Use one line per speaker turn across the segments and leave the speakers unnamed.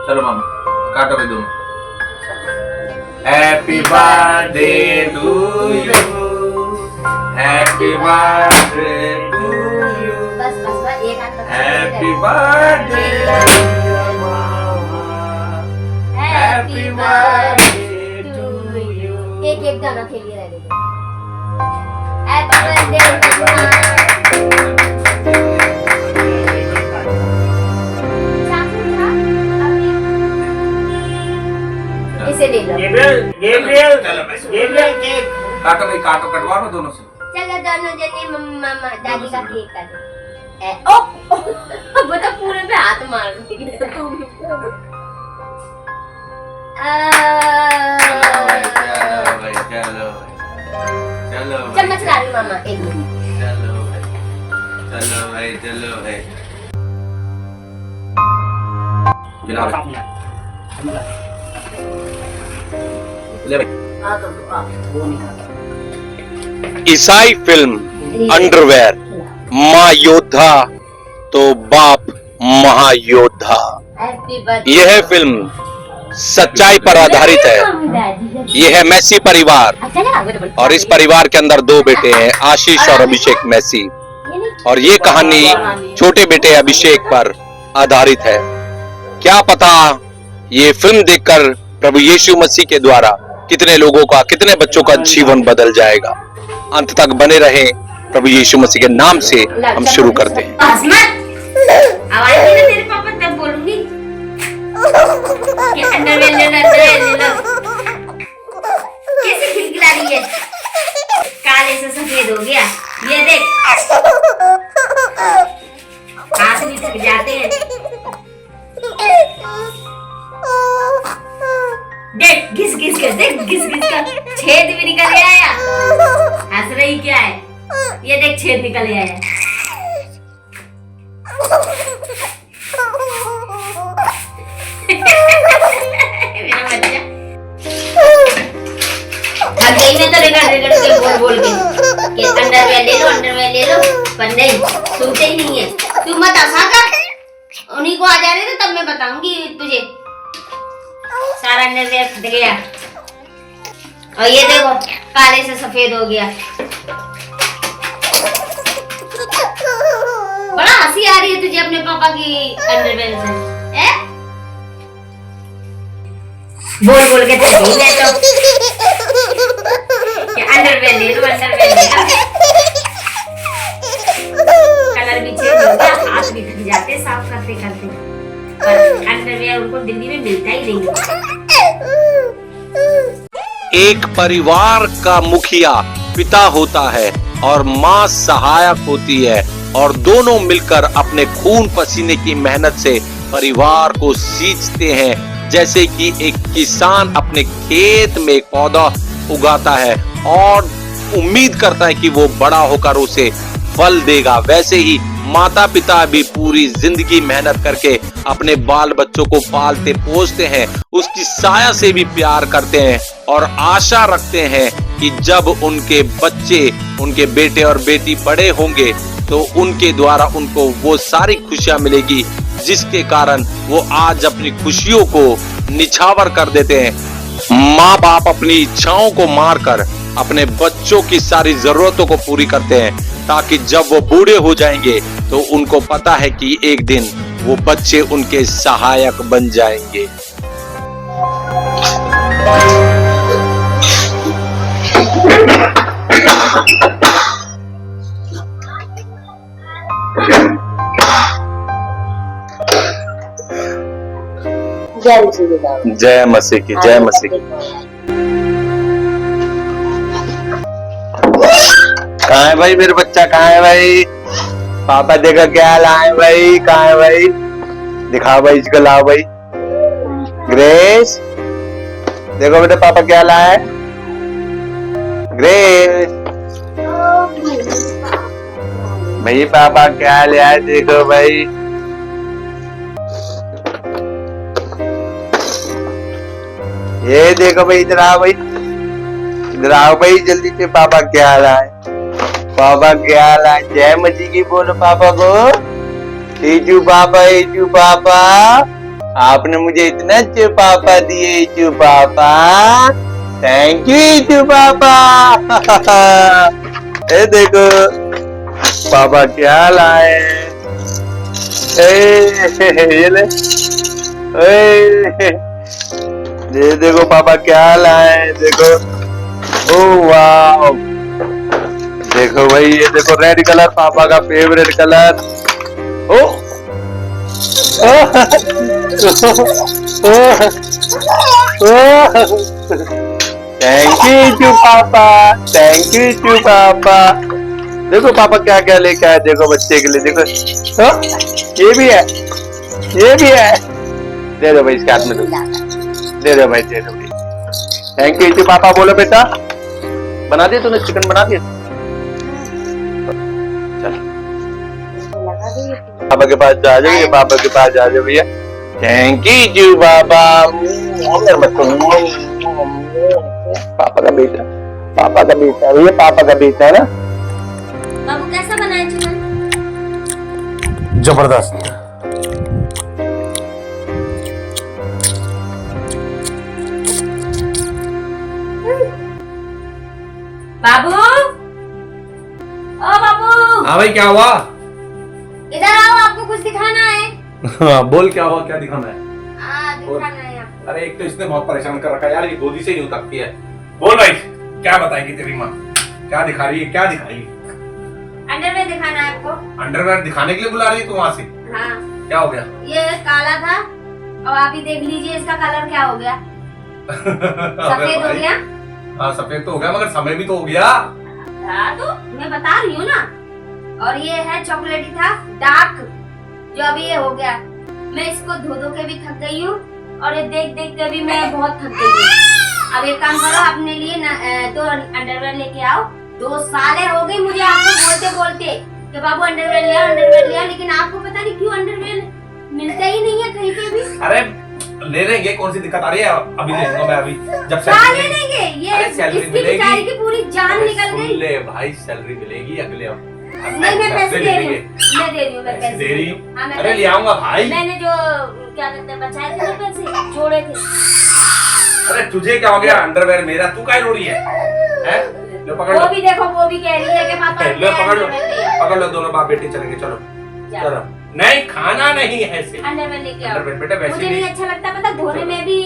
चलो मामा काटो भाई दोनों। Happy birthday to you, happy birthday to you,
बस एक हाथ
हैप्पी बर्थडे मामा, हैप्पी बर्थडे टू यू।
एक गाना खेलिए रहने दो। हैप्पी बर्थडे मामा। इसे ले लो।
गेब्रियल केक
काटो भाई काटो, कटवा लो दोनों से।
चलो दोनों जने मामा दादी का केक काटो। ओ वो तो पूरे पे हाथ मार रही है।
चलो भाई चलो चलो
चम्मच ला रही मामा एक मिनट।
चलो भाई चलो भाई चलो भाई। ले भाई।
ईसाई फिल्म अंडरवेयर, माँ योद्धा तो बाप महायोद्धा।
Happy birthday.
यह फिल्म सच्चाई पर आधारित है। यह है मैसी परिवार और इस परिवार के अंदर दो बेटे हैं, आशीष और अभिषेक मैसी। और ये कहानी छोटे बेटे अभिषेक पर आधारित है। क्या पता ये फिल्म देखकर प्रभु यीशु मसीह के द्वारा कितने लोगों का, कितने बच्चों का जीवन बदल जाएगा। अंत तक बने रहें। प्रभु यीशु मसीह के नाम से हम शुरू करते हैं।
आवाज नहीं ना तेरे पापा तब बोलूंगी कि अंडरवेयर ले लो। कैसे खिलखिला रही है, काले से सफेद हो गया। ये देख हाथ भी थक जाते हैं। देख घिस घिस कर, देख घिस घिस कर छेद भी निकल आया। हंस रही क्या है? ये देख छेद निकल आया। मेरा बच्चा अब गई मैं तो रेगड़ रेगड़ के बोल के कि अंडरवेयर ले लो पर नहीं सुनते ही नहीं है। तू मत हंसा कर, उन्हीं को आ जा रहे थे तब मैं बताऊंगी तुझे। सारा अंडरवेयर फट गया और ये देखो काले से सफेद हो गया। बड़ा हंसी आ रही है तुझे अपने पापा की अंडरवेयर से, हैं? बोल के तो नहीं ले तो कि अंडरवेयर ले लो। कलर भी चेंज हो गया, हाथ भी थक जाते साफ करते करते। पर अंडरवेयर उनको दिल्ली में मिलता ही नहीं।
एक परिवार का मुखिया पिता होता है और माँ सहायक होती है और दोनों मिलकर अपने खून पसीने की मेहनत से परिवार को सींचते हैं। जैसे कि एक किसान अपने खेत में एक पौधा उगाता है और उम्मीद करता है कि वो बड़ा होकर उसे फल देगा, वैसे ही माता पिता भी पूरी जिंदगी मेहनत करके अपने बाल बच्चों को पालते पोसते हैं, उसकी साया से भी प्यार करते हैं और आशा रखते हैं कि जब उनके बच्चे, उनके बेटे और बेटी बड़े होंगे तो उनके द्वारा उनको वो सारी खुशियां मिलेगी जिसके कारण वो आज अपनी खुशियों को निछावर कर देते हैं। माँ बाप अपनी इच्छाओं को मारकर अपने बच्चों की सारी जरूरतों को पूरी करते हैं ताकि जब वो बूढ़े हो जाएंगे तो उनको पता है कि एक दिन वो बच्चे उनके सहायक बन जाएंगे। जय मसीह की, जय मसीह की। कहाँ है भाई मेरा बच्चा, कहाँ है भाई? पापा देखो क्या लाए भाई, कहाँ है भाई? दिखाओ भाई इसको, लाओ भाई। ग्रेस देखो बेटा पापा क्या लाए। ग्रेस भाई पापा क्या ले आए देखो भाई। ये देखो भाई, इधर आओ भाई, इधर आओ भाई जल्दी से। पापा क्या लाए, पापा क्या लाए? जय मसीह की बोलो पापा को। ईजू पापा, ईजू पापा। आपने मुझे इतना चुपापा दिए चुपापा। Thank you चुपापा। ए देखो पापा क्या लाए। ये ले। ये देखो पापा क्या लाए। देखो ओ वाह। देखो भाई ये देखो रेड कलर पापा का favourite colour. Oh thank you पापा। थैंक यू पापा। देखो पापा क्या क्या लेके आए। देखो बच्चे के लिए देखो। ये भी है। ये भी है। दे दो भाई इसके हाथ में। दे दो भाई दे दो भाई। थैंक यू पापा बोलो बेटा। बना दिया तूने चिकन बना दिया। चल पापा के पास जा जाइए। पापा के पास जा जाओ भैया। थैंक यू पापा। पापा का बेटा। पापा का बेटा भैया। पापा का बेटा है ना।
बाबू कैसा बनाया चिकन?
जबरदस्त।
बाबू, ओ बाबू,
हाँ भाई क्या हुआ?
इधर आओ, आपको कुछ दिखाना है।
हाँ बोल क्या हुआ, क्या दिखाना है?
हाँ दिखाना है आपको।
अरे एक तो इसने बहुत परेशान कर रखा है यार, ये गोदी से ही नहीं उतरती है। बोल भाई क्या बताएगी तेरी माँ? क्या दिखा रही है? क्या दिखाएगी?
अंडरवेयर दिखाना है आपको।
अंडरवेयर दिखाने के लिए बुला रही है तू वहाँ से?
हाँ।
क्या हो गया?
ये काला था, अब आप ही देख लीजिए इसका कलर क्या हो गया। सफेद हो गया।
हाँ सफेद तो हो गया, मगर समय भी तो हो गया।
हाँ तो मैं बता रही हूँ ना। और ये है चॉकलेटी था, डार्क, जो अभी ये हो गया। मैं इसको धो धो के भी थक गई हूँ और ये देख देख के भी मैं बहुत थक गई हूँ। अब एक काम करो, अपने लिए तो अंडरवेयर लेके आओ। 2 साल हो गई मुझे आपको बोलते बोलते कि बाबू अंडरवेयर लिया, लेकिन आपको पता नहीं क्यों अंडरवेयर मिलता ही नहीं है कहीं पे भी।
अरे ले लेंगे, कौन सी दिक्कत आ रही है? अभी ले लूंगा मैं, अभी जब
ले लेंगे। ये
सैलरी
इसकी बेचारी की पूरी जान निकल गई।
ले भाई सैलरी मिलेगी अगले हफ्ते।
नहीं मैं पैसे दे रही हूँ, मैं दे रही हूँ, मैं पैसे
दे रही हूँ।
हाँ, मैं
अरे ले आऊंगा भाई।
मैंने जो क्या कहते हैं बचाए थे ना पैसे, जोड़े थे।
अरे तुझे क्या हो गया? अंडरवेयर मेरा, तू क्या रो रही है? लो पकड़ लो।
वो भी देखो, वो भी कह रही है कि पापा
लो पकड़ लो दोनों बाप बेटी चलेंगे। चलो चलो। नहीं खाना नहीं है ऐसे।
अंडरवेयर लेके आओ।
अंडरवेयर बेटा वैसे
मुझे नहीं अच्छा लगता, पता धोने में भी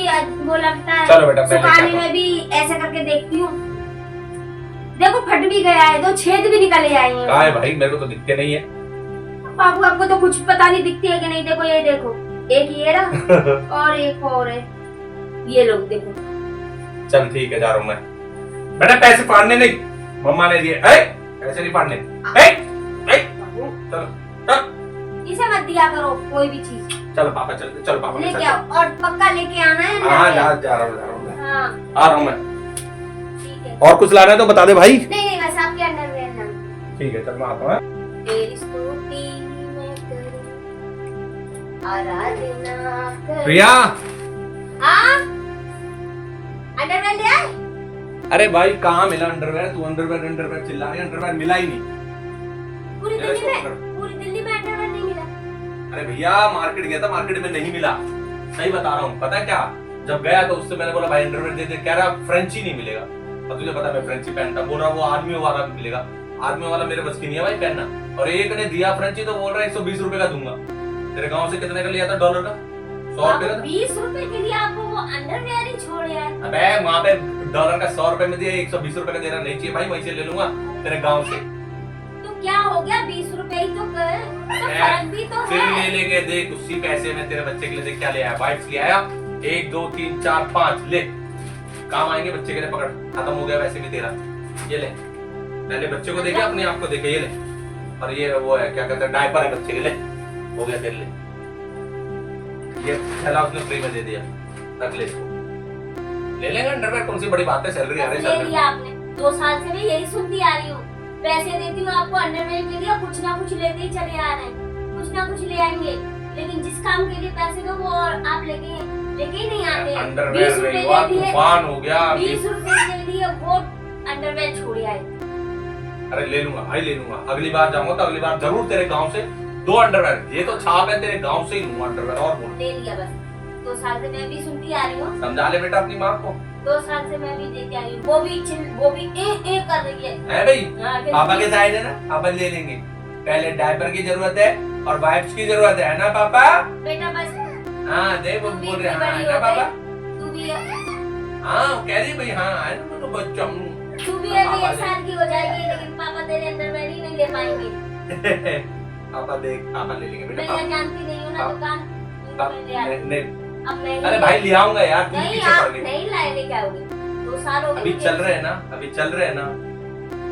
वो लगता है।
चलो बेटा, मैं लेके
सुखाने
आता हूँ।
में भी ऐसे करके देखती हूँ। देखो फट भी गया है, 2 छेद भी निकले आए हैं।
कहाँ है भाई? मेरे को तो दिखते नहीं है।
बाबू आपको तो कुछ पता नहीं दिखती है कि नहीं। देखो ये देखो, एक ये रहा और एक और है। ये लोग देखो।
चल ठीक है, जा रहा हूँ मैं। बेटा पैसे फाड़ने नहीं, मम्मा ने दिए। पैसे नहीं फाड़ने। चलो
इसे मत दिया करो कोई भी चीज।
चलो पापा चलते। चलो पापा
लेके आओ और पक्का लेके आना है।
हाँ जा रहा हूँ मैं।
हाँ
आ रहा हूँ मैं।
ठीक है।
और कुछ लाना है तो बता दे भाई।
नहीं बस आपके अंडरवेयर ना।
ठीक है चल मैं आता हूँ।
तेरी स्तुति मैं करूं, आराधना करूं।
प्रिया
हाँ अंडरवेयर ले आए?
अरे भाई कहाँ मिला अंडरवेयर? तू अंडरवेयर चिल्ला रही है, अंडरवेयर मिला ही नहीं।
पूरी दिल्ली में अंडरवेयर नहीं मिला।
अरे भैया मार्केट गया था, मार्केट में नहीं मिला। सही बता रहा हूँ। पता है क्या, जब गया तो उससे मैंने बोला भाई अंडरवेयर दे दे, कह रहा फ्रेंची नहीं मिलेगा। और तुझे पता मैं फ्रेंची पहनता, बोल रहा वो आर्मी वाला मिलेगा। आर्मी वाला मेरे बस की नहीं है भाई पहनना। और एक ने दिया फ्रेंची तो बोल रहा है 120 रुपए का दूंगा। तेरे गाँव से कितने का लिया था? $1 का, 100 रुपए का।
20 रुपए के लिए आपको वो अंडरवेयर ही छोड़ आया?
अबे वहाँ पे $1 का 100 रुपए में दिया, 120 रुपए का देना नहीं चाहिए भाई। वहीं से ले लूंगा तेरे गाँव से।
तो क्या हो गया, 20 रुपए ही तो फर्क भी तो
फिर
है।
ले लेके देख, उसी पैसे में तेरे बच्चे के लिए देख क्या ले आया। वाइप्स ले आया 1 2 3 4 5 ले, काम आएंगे बच्चे के लिए। पकड़, खत्म हो गया वैसे भी तेरा। ये ले, पहले बच्चे को देखे अपने आप को देखे। ये ले, और ये वो है क्या कहते हैं डायपर है बच्चे के लिए। हो गया तेरे लिए। ये थैला उसने फ्री में दे दिया, रख ले। ले लेंगे अंडरवेयर, कौन सी बड़ी बात है? सैलरी आ रही है।
ले लिया आपने। 2 साल से मैं यही सुनती आ रही हूँ। पैसे देती हूँ आपको अंडरवेयर के लिए, कुछ ना कुछ लेते ही चले आ रहे हैं, कुछ ना कुछ ले आएंगे। लेकिन जिस काम के लिए पैसे दो वो और आप लेके ही नहीं आते।
अंडरवेयर
20 रुपए
हुआ,
के लिए
तूफान हो गया।
20 रुपए के लिए वो अंडरवेयर छोड़ आए।
अरे ले लूंगा भाई, ले लूंगा। अगली बार जाऊंगा तो अगली बार जरूर तेरे गांव से 2 अंडरवेयर। ये तो छाप है, तेरे गांव से ही लूंगा अंडरवेयर। और बोल।
ले लिया बस, 2 साल से मैं भी सुनती आ रही हूँ।
समझा ले बेटा अपनी माँ को।
2 साल से मैं भी देख आई हूँ। वो भी ए कर रही है।
है भाई,
हाँ,
पापा के साइड है ना, पापा ले लेंगे। पहले डायपर की जरूरत है और वाइप्स की जरूरत है ना पापा?
बेटा बस।
हाँ दे बोल रहे हैं, हाँ, है ना पापा?
तू भी
हाँ कह रही भाई, हाँ है ना, तो बच्चा
तू भी अभी 1 साल की हो जाएगी, लेकिन पापा तेरे अंडरवेयर ही नहीं ले पाएंगे।
पापा देख, पापा ले लेंगे बेटा।
मैं जानती नहीं हूँ ना दुकान। अब
अरे भाई ले आऊंगा यार, तू
नहीं,
पीछे
आप
पड़ गई।
नहीं लाए लेके आओगे। 2 साल हो गए
अभी चल रहे हैं ना, अभी चल रहे हैं ना,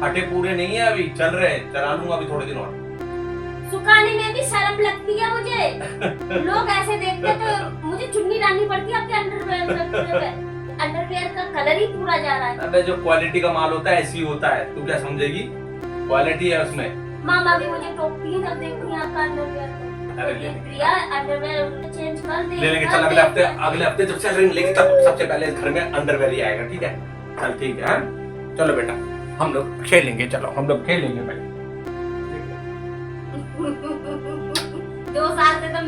हटे पूरे नहीं है, अभी चल रहे हैं, चला लूंगा अभी थोड़े दिन और।
सुखाने में भी शर्म लगती है मुझे। लोग ऐसे देखते तो मुझे चुन्नी डालनी पड़ती है आपके अंडरवेयर। अंडरवेयर का कलर ही पूरा जा रहा है।
अबे जो क्वालिटी का माल होता है ऐसी होता है, तू क्या समझेगी? क्वालिटी है उसमें।
मामा भी मुझे टोकती है जब देखती है आपका अंडरवेयर।
अरे ले लेंगे।
प्रिया अंडरवेयर चेंज कर दे।
ले लेंगे, चल अगले हफ्ते जब सैलरी मिलेगी तब सबसे पहले इस घर में अंडरवेयर ही आएगा, ठीक है? चल ठीक है, हाँ? चलो बेटा हम लोग खेलेंगे, चलो हम लोग खेलेंगे भाई।
2 साल से तो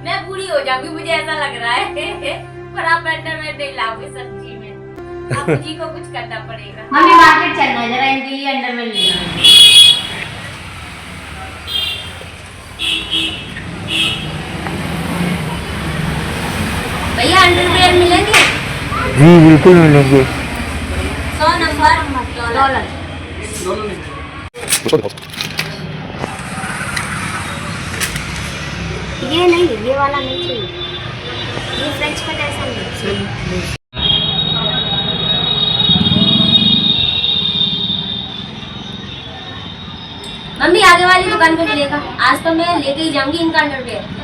मैं बूढ़ी हो जाऊंगी, मुझे ऐसा लग रहा है। पर आप अंडरवेयर नहीं लाओगे सब्जी में, आप जी को कुछ करना पड़ेगा। मम्मी मार्केट चलना है, जरा इनके लिए अंडरवेयर लेना है। भैया अंडरवेयर मिलेंगे?
जी बिल्कुल मिलेंगे।
100 नंबर $100। ये नहीं, ये वाला नहीं चाहिए, ये फ्रेंच कट ऐसा नहीं चाहिए। मम्मी आगे वाली दुकान पे मिलेगा, आज तो मैं लेके ही जाऊंगी इनका अंडरवेयर।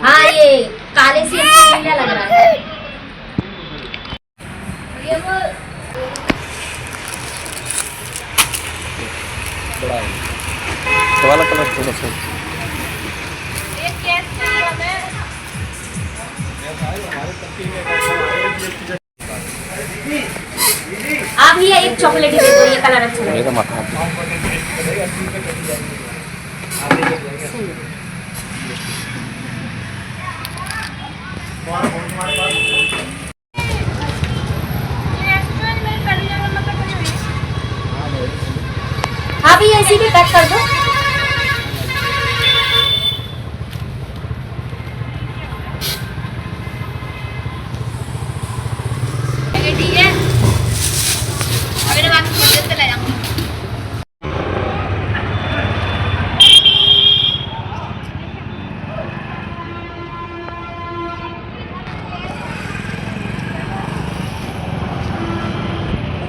हाँ ये काले से नीला लग रहा है। ये वो
बड़ा है, ये वाला कलर थोड़ा सा।
आप ये एक चॉकलेट ही दे दो, ये कलर अच्छा लगेगा।
माथा
हाँ भी ऐसी भी पैक कर दो। ठीक है, मेरे बात को ले जाऊंगी।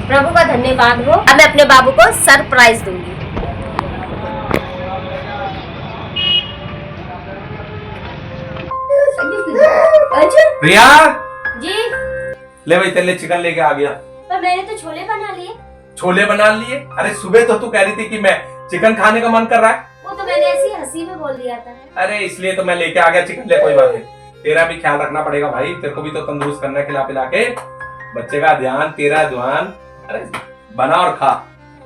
प्रभु का धन्यवाद हो, अब मैं अपने बाबू को सरप्राइज दूंगी।
प्रिया
जी
ले भाई, तेरे लिए चिकन लेके आ गया।
पर मैंने तो छोले बना लिए।
छोले बना लिए? अरे सुबह तो तू कह रही थी कि मैं चिकन खाने का मन कर रहा है।
वो तो मैंने ऐसी हंसी में बोल दिया था।
अरे इसलिए तो मैं लेके आ गया चिकन। ले कोई बात नहीं, तेरा भी ख्याल रखना पड़ेगा भाई, तेरे को भी तो तंदुरुस्त करना है खिला पिला के। बच्चे का ध्यान, तेरा ध्यान। अरे बना और खा,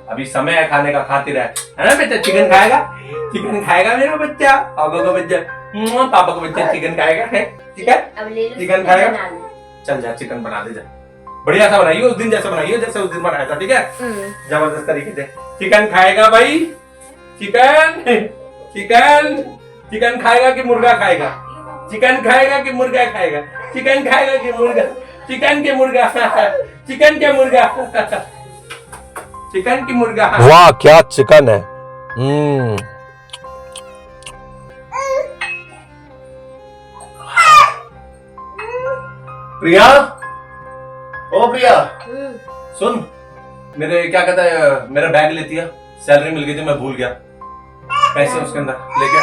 अभी समय है खाने का, खाती रहे, है ना बेटा? चिकन खाएगा, चिकन खाएगा मेरा बच्चा, पापा को बच्चा, पापा को बच्चा चिकन खाएगा, है ठीक है?
अब ले लो,
चिकन खाएगा? चल जा चिकन बना दे जा, बढ़िया सा बनाइए, उस दिन जैसा बनाइए जैसे उस दिन बनाया था, ठीक है? जबरदस्त तरीके से चिकन खाएगा भाई। चिकन चिकन चिकन खाएगा कि मुर्गा खाएगा? चिकन खाएगा कि मुर्गा खाएगा? चिकन खाएगा कि मुर्गा? चिकन के मुर्गा चिकन के मुर्गा चिकन की मुर्गा।
वाह क्या चिकन है।
प्रिया, ओ प्रिया सुन, मेरे क्या कहता है, मेरा बैग लेती है, सैलरी मिल गई थी, मैं भूल गया पैसे उसके अंदर, लेके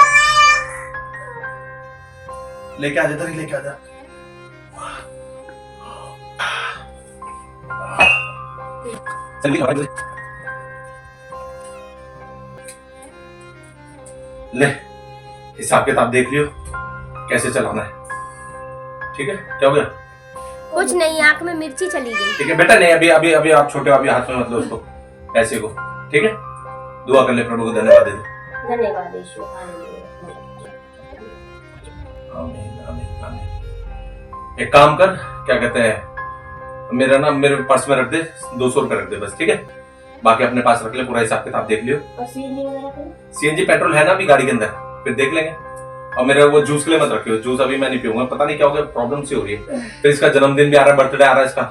लेके आ जा, इधर ही लेके आ जा। ले हिसाब किताब देख लियो कैसे चलाना है, ठीक है? क्या हो गया?
कुछ नहीं, आंख में मिर्ची चली गई।
ठीक है बेटा, नहीं अभी अभी अभी आप छोटे हो, अभी हाथ में मत लो उसको, पैसे को, ठीक है? दुआ कर ले, प्रभु को धन्यवाद दे दे।
धन्यवाद ईश्वर।
आमीन आमीन आमीन। एक काम कर, क्या कहते हैं, मेरे पर्स में रख दे, 200 रुपए रख दे बस, ठीक है? बाकी अपने पास रख ले, पूरा हिसाब किताब देख लियो।
और सीएनजी वगैरह का?
सीएनजी पेट्रोल है ना अभी गाड़ी के अंदर, फिर देख लेंगे। और मेरे वो जूस के लिए मत रखियो, जूस अभी मैं नहीं पीऊंगा, पता नहीं क्या हो गया, प्रॉब्लम सी हो रही है। फिर इसका जन्मदिन भी आ रहा है, बर्थडे आ रहा है इसका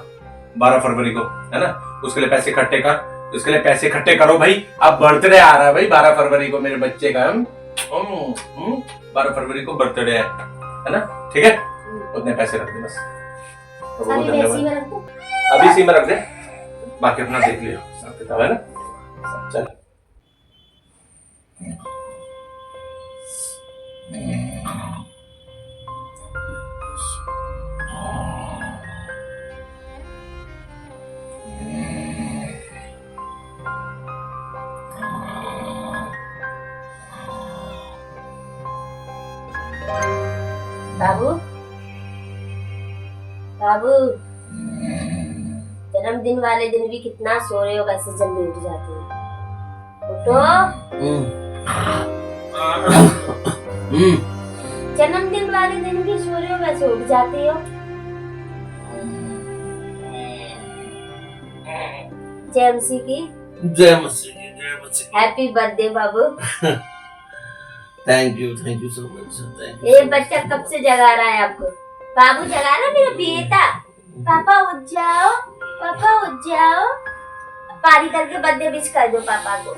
12 फरवरी को, है ना? उसके लिए पैसे इकट्ठे कर, उसके लिए पैसे इकट्ठे करो भाई, अब बर्थडे आ रहा है भाई 12 फरवरी को मेरे बच्चे का। 12 फरवरी को बर्थडे है ना? ठीक है, उतने पैसे रख दे बस।
अभी वैसी में रख दो।
अभी इसी में रख दे, बाकी अपना देख लियो, हिसाब किताब है ना? चल
बाबू, बाबू, जन्मदिन वाले दिन भी कितना सो रहे हो, कैसे जल्दी उठ जाते हो? उठो। जन्मदिन वाले दिन भी सो रहे हो, कैसे उठ जाते हो? जय मसीह की।
जय मसीह की, जय मसीह।
हैप्पी बर्थडे बाबू।
Thank you so much, thank
ये बच्चा कब से जगा रहा है आपको? बाबू जगा ना मेरा बेटा। पापा उठ जाओ, पापा उठ जाओ। पारी करके बर्थडे विश कर दो पापा को।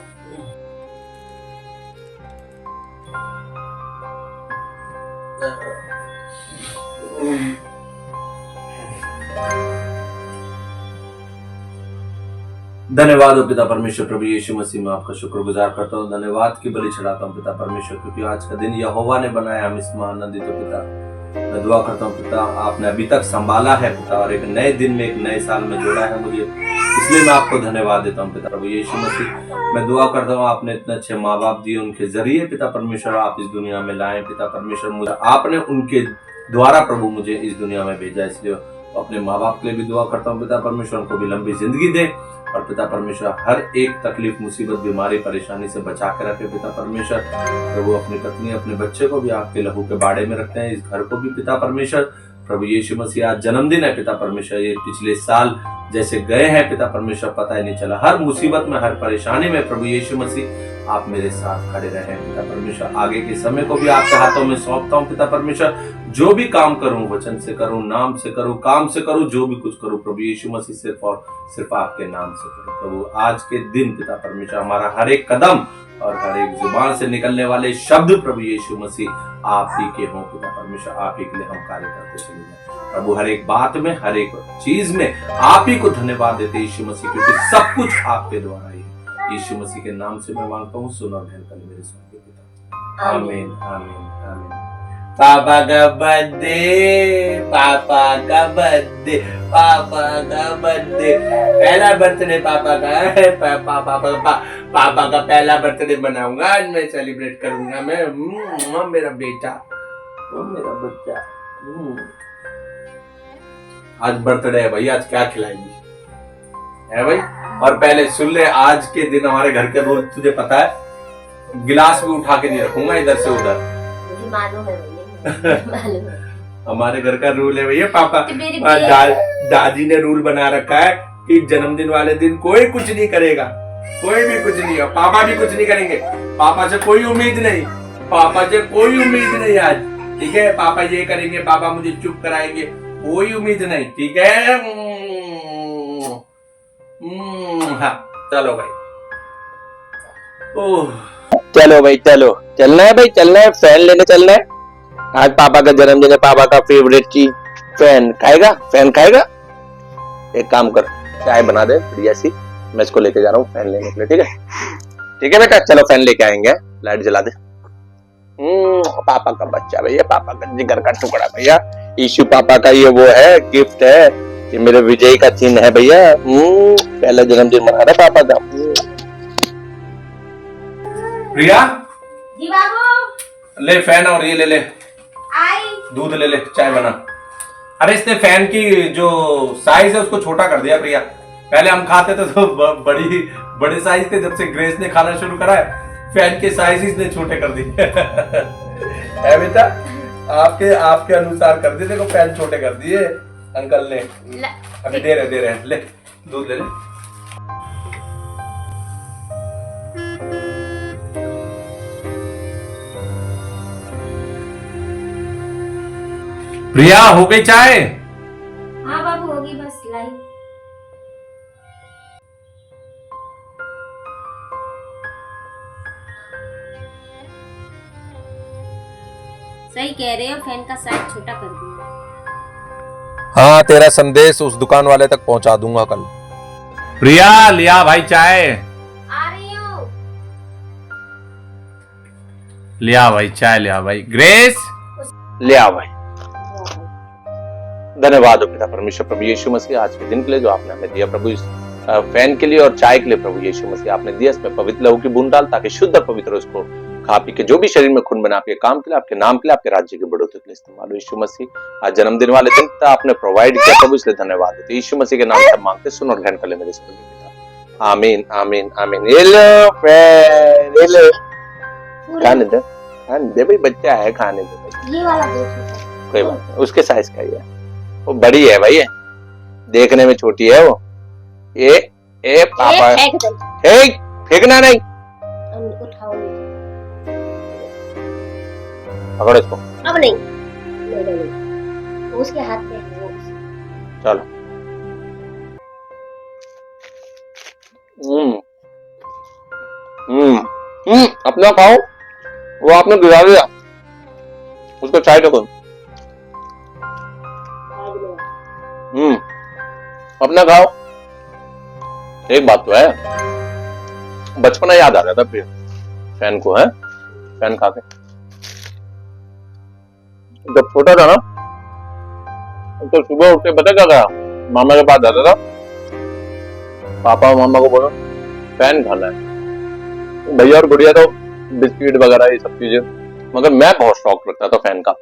धन्यवाद हो पिता परमेश्वर, प्रभु यीशु मसीह में आपका शुक्रगुजार करता हूँ, धन्यवाद की बलि चढ़ाता हूँ पिता परमेश्वर, क्योंकि आज का दिन यहोवा ने बनाया, हम इसमें आनंदित हो पिता। मैं दुआ करता हूँ पिता, आपने अभी तक संभाला है पिता, और एक नए दिन में, एक नए साल में जोड़ा है मुझे, इसलिए मैं आपको धन्यवाद देता हूँ पिता प्रभु यीशु मसीह। मैं दुआ करता हूँ, आपने इतने अच्छे माँ बाप दिए, उनके जरिए पिता परमेश्वर आप इस दुनिया में लाए पिता परमेश्वर, मुझे आपने उनके द्वारा प्रभु मुझे इस दुनिया में भेजा, इसलिए अपने माँ बाप के लिए भी दुआ करता हूँ पिता परमेश्वर, उनको भी लंबी जिंदगी दे, और पिता परमेश्वर हर एक तकलीफ, मुसीबत, बीमारी, परेशानी से बचा के रखे पिता परमेश्वर। प्रभु अपनी पत्नी, अपने बच्चे को भी आपके लहू के बाड़े में रखते हैं, इस घर को भी पिता परमेश्वर। प्रभु यीशु मसीह आज जन्मदिन है पिता परमेश्वर, ये पिछले साल जैसे गए हैं पिता परमेश्वर पता ही नहीं चला, हर मुसीबत में, हर परेशानी में प्रभु यीशु मसीह आप मेरे साथ खड़े रहे हैं पिता परमेश्वर। आगे के समय को भी आपके हाथों में सौंपता हूँ पिता परमेश्वर, जो भी काम करूं, वचन से करूं, नाम से करूं, काम से करूं, जो भी कुछ करूं प्रभु यीशु मसीह सिर्फ और सिर्फ आपके नाम से करूं। प्रभु आज के दिन पिता परमेश्वर हमारा हर एक कदम और हर एक जुबान से निकलने वाले शब्द प्रभु यीशु मसीह आप ही के हों पिता परमेश्वर, आप ही के लिए हम कार्य करते चले जाएं प्रभु, हर एक बात में, हर एक चीज में आप ही को धन्यवाद देते यीशु मसीह, क्योंकि सब कुछ आपके द्वारा ही है। यीशु मसीह के नाम से मैं मांगता हूँ, सुन और ग्रहण कर मेरे स्वर्गीय पिता। आमीन आमीन आमीन।
पापा का बर्थडे, पापा का बर्थडे, पापा का बर्थडे, पहला बर्थडे पापा का है, पापा का पहला बर्थडे मनाऊंगा आज, मैं सेलिब्रेट करूंगा मैं, मेरा बेटा, मेरा बच्चा।
आज बर्थडे है भाई, आज क्या खिलाएंगी है भाई? और पहले सुन ले, आज के दिन हमारे घर के रूल तुझे पता है, गिलास भी उठा के नहीं रखूंगा इधर से उधर।
मुझे मालूम है भैया, मालूम है।
हमारे घर का रूल है भैया, पापा
तो मेरी
दादी ने रूल बना रखा है कि जन्मदिन वाले दिन कोई कुछ नहीं करेगा, कोई भी कुछ नहीं, और पापा भी कुछ नहीं करेंगे, पापा से कोई उम्मीद नहीं, पापा से कोई उम्मीद नहीं आज, ठीक है? पापा ये करेंगे, पापा मुझे चुप कराएंगे, कोई उम्मीद नहीं, ठीक है? हाँ चलो भाई। ओह
चलो भाई चलो, चलना है भाई, चलना है, फैन लेने चलना है। आज पापा का जन्मदिन है, पापा का फेवरेट चीज फैन खाएगा, फैन खाएगा। एक काम कर, चाय बना दे बढ़िया सी, मैं इसको लेके जा रहा हूँ फैन लेने के लिए, ठीक है? ठीक है बेटा, चलो फैन लेके आएंगे, लाइट जला दे।
चलो भाई, आज बर्थडे है भाई, आज क्या खिलाएंगी है भाई?
चलो भाई चलो, चलना है भाई, चलना है, फैन लेने चलना है। आज पापा का जन्मदिन है, पापा का फेवरेट चीज फैन खाएगा, फैन खाएगा। एक काम कर, चाय बना दे बढ़िया सी, मैं इसको लेके जा रहा हूँ फैन लेने के लिए, ठीक है? ठीक है बेटा, चलो फैन लेके आएंगे, लाइट जला दे। पापा का बच्चा भैया, पापा का जिगर का टुकड़ा भैया। ईशु पापा का ये वो है, गिफ्ट है, ये मेरे विजय का चिन्ह है भैया। पहला जन्मदिन मना रहा पापा का।
प्रिया
जी बाबू।
ले फैन और ये ले ले,
आई।
दूध ले ले, चाय बना। अरे इसने फैन की जो साइज है उसको छोटा कर दिया प्रिया। पहले हम खाते थे तो बड़े साइज थे, जब से ग्रेस ने खाना शुरू करा है फैन के साइज इसने छोटे कर दिए। है बेटा, आपके अनुसार कर दिए, देखो फैन छोटे कर दिए अंकल ने। अभी दे रहे हैं, ले दूध ले ले। प्रिया हो गई चाय?
हाँ बाबू होगी, बस लाई। सही कह रहे हो, फैन का साइज छोटा कर दिया।
हाँ, तेरा संदेश उस दुकान वाले तक पहुंचा दूंगा कल। प्रिया लिया भाई चाय।
आ रही हूँ।
लिया भाई चाय, लिया भाई। ग्रेस
ले आ भाई। धन्यवाद हो पिता परमेश्वर प्रभु यीशु मसीह, आज के दिन के लिए जो आपने हमें दिया प्रभु, इस फैन के लिए और चाय के लिए प्रभु यीशु मसीह आपने दिया, इसमें पवित्र लहू की बूंद डाल, ताकि शुद्ध और पवित्र उसको खा पी के जो भी शरीर में खून बना, आपके काम के लिए, आपके नाम के लिए, आपके राज्य की बढ़ोतरी के लिए इस्तेमाल हो। यीशु मसीह आज जन्मदिन वाले दिन आपने प्रोवाइड किया प्रभु, इसलिए धन्यवाद देते। यीशु मसीह के नाम से मांगते, सुन और ग्रहण कर ले मेरे पिता। आमीन आमीन आमीन। ये लो फैन, ये लो, खाने दे, खाने दे भाई, बच्चा है, खाने दे भाई।
ये वाला देखो,
कोई बात नहीं, उसके साइज का ही है, वो बड़ी है भाई, देखने में छोटी है वो। ए पापा, फेंकना नहीं,
उठाओ।
पकड़ो इसको।
अब नहीं, उसके हाथ में है वो।
चलो। अपना खाओ, वो आपने गिरा दिया, उसको चाय रखो। अपना खाओ। एक बात तो है, बचपना याद आ रहा था फिर फैन को, है फैन खा के। जब छोटा था ना तो सुबह उठ के पता क्या करा, मामा के पास जाता था, पापा और मामा को बोलो फैन खाना है। भैया और गुड़िया तो बिस्किट वगैरह ये सब चीजें, मगर मैं बहुत शौक रखता था फैन का।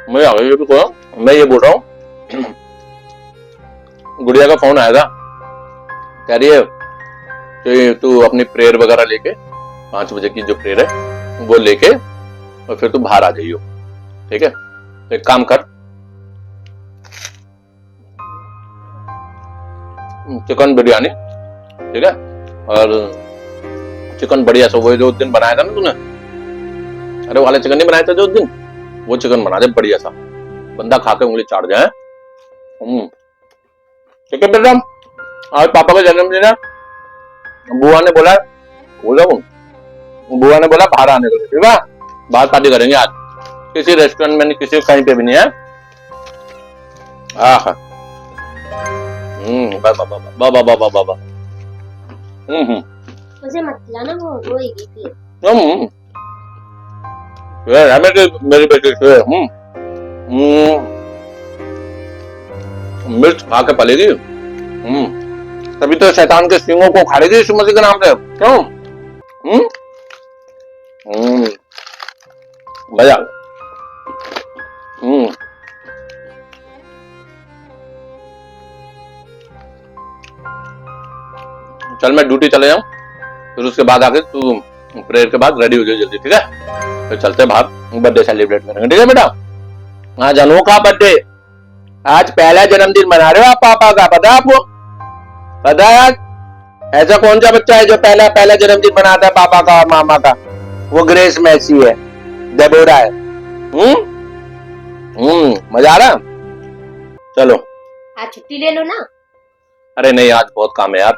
मैं आ गई को, मैं ये बोल रहा हूँ, गुड़िया का फोन आया था, कह रही है कि तू अपनी प्रेयर वगैरह लेके 5 बजे की जो प्रेयर है वो लेके और फिर तू बाहर आ जाइयो, ठीक है? तो एक काम कर, चिकन बिरयानी, ठीक है, और चिकन बढ़िया सा, वो जो उस दिन बनाया था ना तूने, अरे वाला चिकन नहीं बनाया था जो उस दिन, वो चिकन बना दे बढ़िया सा, बंदा खा के उंगली चाट जाए। ठीक है बेटा, आज पापा का जन्मदिन है, बुआ ने बोला बुआ ने बोला बाहर आने को, ठीक है? बाहर पार्टी करेंगे आज, किसी रेस्टोरेंट में नहीं, किसी कहीं पे भी नहीं है। बाबा
मुझे मत खिलाना, वो रोएगी फिर।
मेरी बेटी से मिर्च खा के पलेगी, तभी तो शैतान के सिंगों को खाड़ेगी यीशु मसीह के नाम पे, क्यों? मजा। चल मैं ड्यूटी चले जाऊं, फिर उसके बाद आके तू प्रेयर के बाद रेडी हो जाओ जल्दी, ठीक है? फिर चलते बाहर, बर्थडे सेलिब्रेट करेंगे, ठीक है बेटा? आज अनोखा बर्थडे, आज पहला जन्मदिन मना रहे हो आप पापा का, पता है आपको? पता है आज ऐसा कौन सा बच्चा है जो पहला जन्मदिन मनाता है पापा का और मामा का? वो ग्रेस मैसी है, डेबोरा है। मजा आ रहा? चलो
आज छुट्टी ले लो ना।
अरे नहीं, आज बहुत काम है यार,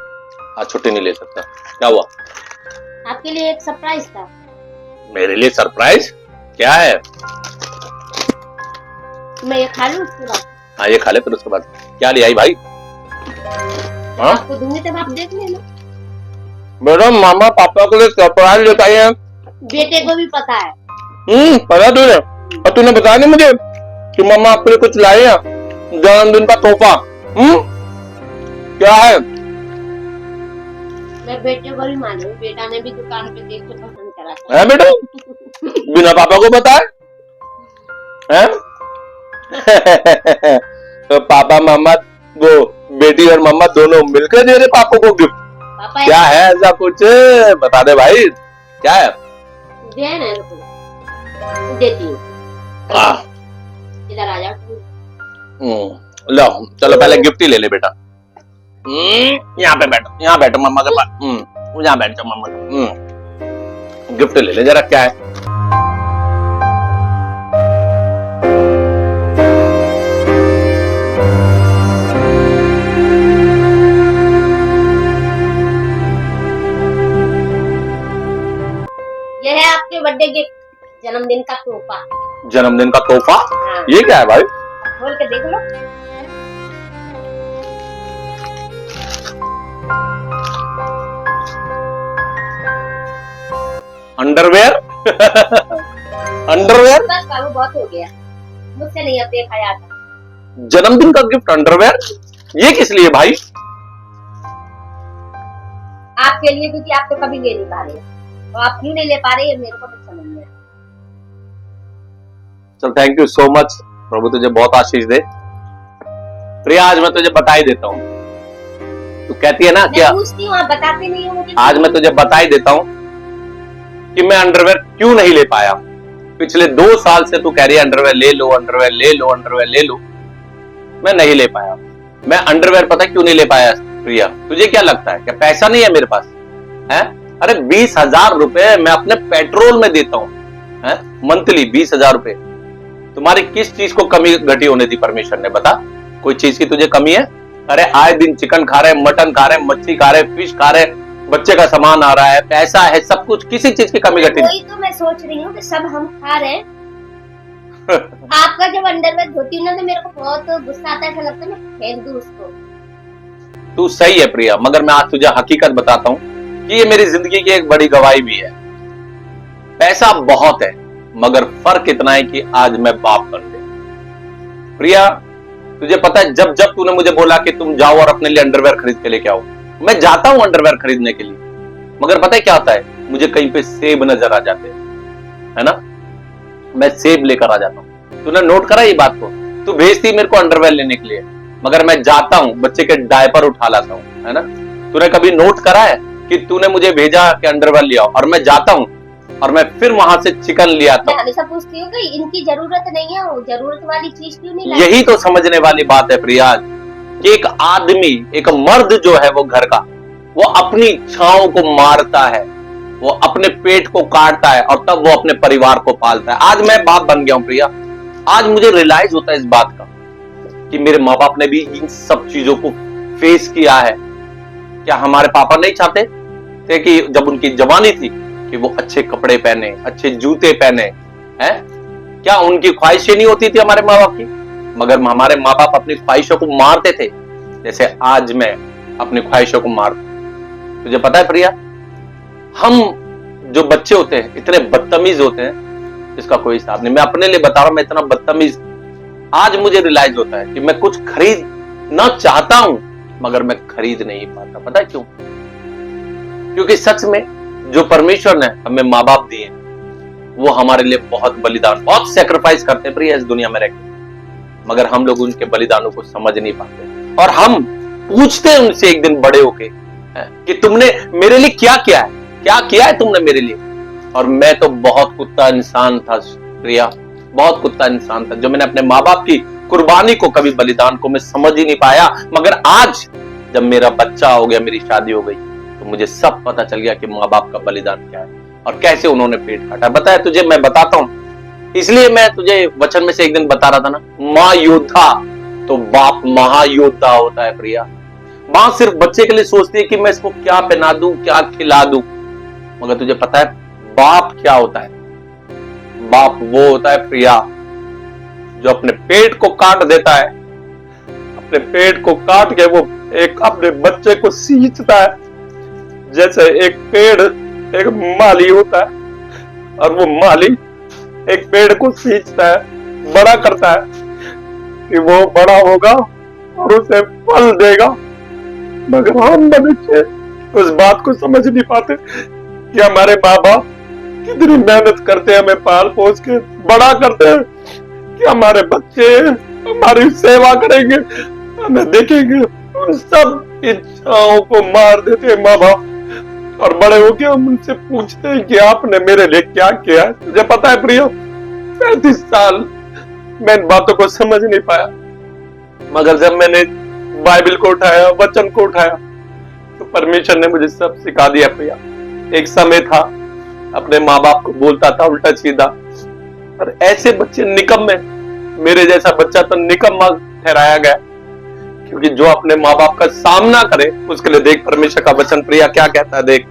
आज छुट्टी नहीं ले सकता। क्या हुआ?
आपके लिए एक सरप्राइज था।
मेरे लिए सरप्राइज? क्या है?
मैं ये खा लूं उसके बाद?
हाँ ये खा ले, फिर उसके बाद क्या ले आई भाई? हाँ
आपको दूंगी तब आप देख लेना।
बेटा मामा पापा के लिए सरप्राइज लेकर आए हैं।
बेटे को भी पता है।
पता तुझे? और तूने बताया नहीं मुझे कि मामा आपके लिए कुछ लाए हैं जन्मदिन का तोहफा? क्या है?
मैं बेटे को भी मालूम, बेटा ने भी दुकान पे देख के पसंद करा था।
है बेटा? बिना पापा को बताए? हैं? तो पापा मामा वो बेटी और मामा दोनों मिलकर दे रहे पापा को गिफ्ट?
पापा
क्या है ऐसा कुछ? बता दे भाई, क्या है?
दे ना रुको, देती हूँ। इधर आ जाओ।
लो चलो पहले गिफ्ट ही ले ले बेटा। यहाँ पे बैठो, यहाँ बैठो मम्मा के पास। यहाँ बैठ जाओ मम्मा। गिफ्ट ले ले जरा, क्या है?
ये है आपके बर्थडे गिफ्ट, जन्मदिन का तोहफा।
जन्मदिन का तोहफा?
हाँ।
ये क्या है भाई?
खोल के देख लो।
अंडरवेयर? अंडरवेयर?
बस बाबू बहुत हो गया, मुझसे नहीं अब देखा जाता।
जन्मदिन का गिफ्ट अंडरवेयर? ये किस लिए भाई?
आपके लिए, क्योंकि आप तो कभी ले नहीं पा रहे, तो आप क्यों नहीं ले पा रहे, ये मेरे को नहीं समझ में।
चल थैंक यू सो मच, प्रभु तुझे बहुत आशीष दे। प्रिया आज मैं तुझे बता ही देता हूँ। तू कहती है ना क्या?
पूछती हूँ, आप बताते नहीं हो मुझे।
आज मैं तुझे बता ही देता हूँ कि मैं अंडरवेयर क्यों नहीं ले पाया। पिछले 2 साल से तू कह रही है अंडरवेयर ले लो, अंडरवेयर ले लो, अंडरवेयर ले लो। मैं नहीं ले पाया। मैं अंडरवेयर पता क्यों नहीं ले पाया प्रिया? तुझे क्या लगता है क्या पैसा नहीं है मेरे पास? है? अरे 20,000 रुपए मैं अपने पेट्रोल में देता हूँ, मंथली 20,000 रुपए। तुम्हारी किस चीज को कमी घटी होने दी परमेश्वर ने? बता, कोई चीज की तुझे कमी है? अरे आए दिन चिकन खा रहे, मटन खा रहे, मच्छी खा रहे, फिश खा रहे, बच्चे का सामान आ रहा है, पैसा है, सब कुछ, किसी चीज की कमी घटी नहीं।
वही तो मैं सोच रही हूँ कि सब हम खा रहे हैं। आपका जब अंडरवेयर धोती हूँ ना तो मेरे को बहुत गुस्सा आता है, ऐसा लगता है मैं फेंक दूं उसको।
तू सही है प्रिया, मगर मैं आज तुझे हकीकत बताता हूँ कि ये मेरी जिंदगी की एक बड़ी गवाही भी है। पैसा बहुत है, मगर फर्क इतना है कि आज मैं बाप बन गया। प्रिया तुझे पता है, जब जब तूने मुझे बोला कि तुम जाओ और अपने लिए अंडरवेयर खरीद के लेके आओ, मैं जाता हूं अंडरवेयर खरीदने के लिए, मगर पता है क्या होता है? मुझे कहीं पे सेब नजर आ जाते हैं, है ना? मैं सेब लेकर आ जाता हूं। तूने नोट करा ये बात को? तू भेजती मेरे को अंडरवेयर लेने के लिए, मगर मैं जाता हूं बच्चे के डायपर उठा लाता हूं, है ना? तूने कभी नोट करा है कि तूने मुझे भेजा कि अंडरवेयर ले आओ और मैं जाता हूं और मैं फिर वहां से चिकन ले आता
मैं
हूं?
हमेशा पूछती हूँ कि इनकी जरूरत नहीं है, वो जरूरत वाली चीज क्यों नहीं लाई?
यही तो समझने वाली बात है प्रिया कि एक आदमी, एक मर्द जो है वो घर का, वो अपनी इच्छाओं को मारता है, वो अपने पेट को काटता है और तब वो अपने परिवार को पालता है। आज मैं बाप बन गया हूं प्रिया। आज मुझे रियलाइज होता है इस बात का कि मेरे माँ बाप ने भी इन सब चीजों को फेस किया है। क्या हमारे पापा नहीं चाहते थे कि जब उनकी जवानी थी कि वो अच्छे कपड़े पहने, अच्छे जूते पहने, हैं? क्या उनकी ख्वाहिशें नहीं होती थी हमारे माँ बाप की? मगर हमारे माँ बाप अपनी ख्वाहिशों को मारते थे, जैसे आज मैं अपनी ख्वाहिशों को मारता। तुझे पता है प्रिया, हम जो बच्चे होते हैं इतने बदतमीज होते हैं जिसका कोई हिसाब नहीं। मैं अपने लिए बता रहा हूं, मैं इतना बदतमीज, आज मुझे रियलाइज होता है कि मैं कुछ खरीदना चाहता हूं मगर मैं खरीद नहीं पाता। पता है क्यों? क्योंकि सच में जो परमेश्वर ने हमें माँ बाप दिए वो हमारे लिए बहुत बलिदान, बहुत सेक्रीफाइस करते हैं प्रिय इस दुनिया में रहकर, मगर हम लोग उनके बलिदानों को समझ नहीं पाते। और हम पूछते हैं उनसे एक दिन बड़े होके कि तुमने मेरे लिए क्या किया है, क्या किया है तुमने मेरे लिए? और मैं तो बहुत कुत्ता इंसान था प्रिया, बहुत कुत्ता इंसान था, जो मैंने अपने माँ बाप की कुर्बानी को, कभी बलिदान को मैं समझ ही नहीं पाया। मगर आज जब मेरा बच्चा हो गया, मेरी शादी हो गई, तो मुझे सब पता चल गया कि माँ बाप का बलिदान क्या है और कैसे उन्होंने पेट काटा। बताया तुझे, मैं बताता हूं, इसलिए मैं तुझे वचन में से एक दिन बता रहा था ना, माँ योद्धा तो बाप महायोद्धा होता है प्रिया। माँ सिर्फ बच्चे के लिए सोचती है कि मैं इसको क्या पहना दूं, क्या खिला दूं, मगर तुझे पता है बाप क्या होता है? बाप वो होता है प्रिया जो अपने पेट को काट देता है, अपने पेट को काट के वो एक अपने बच्चे को सींचता है,
जैसे एक पेड़ एक माली होता है और वो माली एक पेड़ को सींचता है, बड़ा करता है कि वो बड़ा होगा और उसे फल देगा, मगर हम मनुष्य उस बात को समझ नहीं पाते कि हमारे माँ बाप कितनी मेहनत करते हैं, हमें पाल पोस के बड़ा करते हैं कि हमारे बच्चे हमारी सेवा करेंगे, हमें देखेंगे। उन सब इच्छाओं को मार देते हैं माँ बाप, और बड़े होके हम उनसे पूछते हैं कि आपने मेरे लिए क्या किया है। तुझे पता है प्रिय, 35 साल मैं इन बातों को समझ नहीं पाया, मगर जब मैंने बाइबल को उठाया, वचन को उठाया, तो परमेश्वर ने मुझे सब सिखा दिया प्रिया। एक समय था अपने माँ बाप को बोलता था उल्टा सीधा, और ऐसे बच्चे निकम्मे, मेरे जैसा बच्चा तो निकम्मा ठहराया गया, क्योंकि जो अपने माँ बाप का सामना करे उसके लिए देख परमेश्वर का वचन प्रिया क्या कहता है। देख,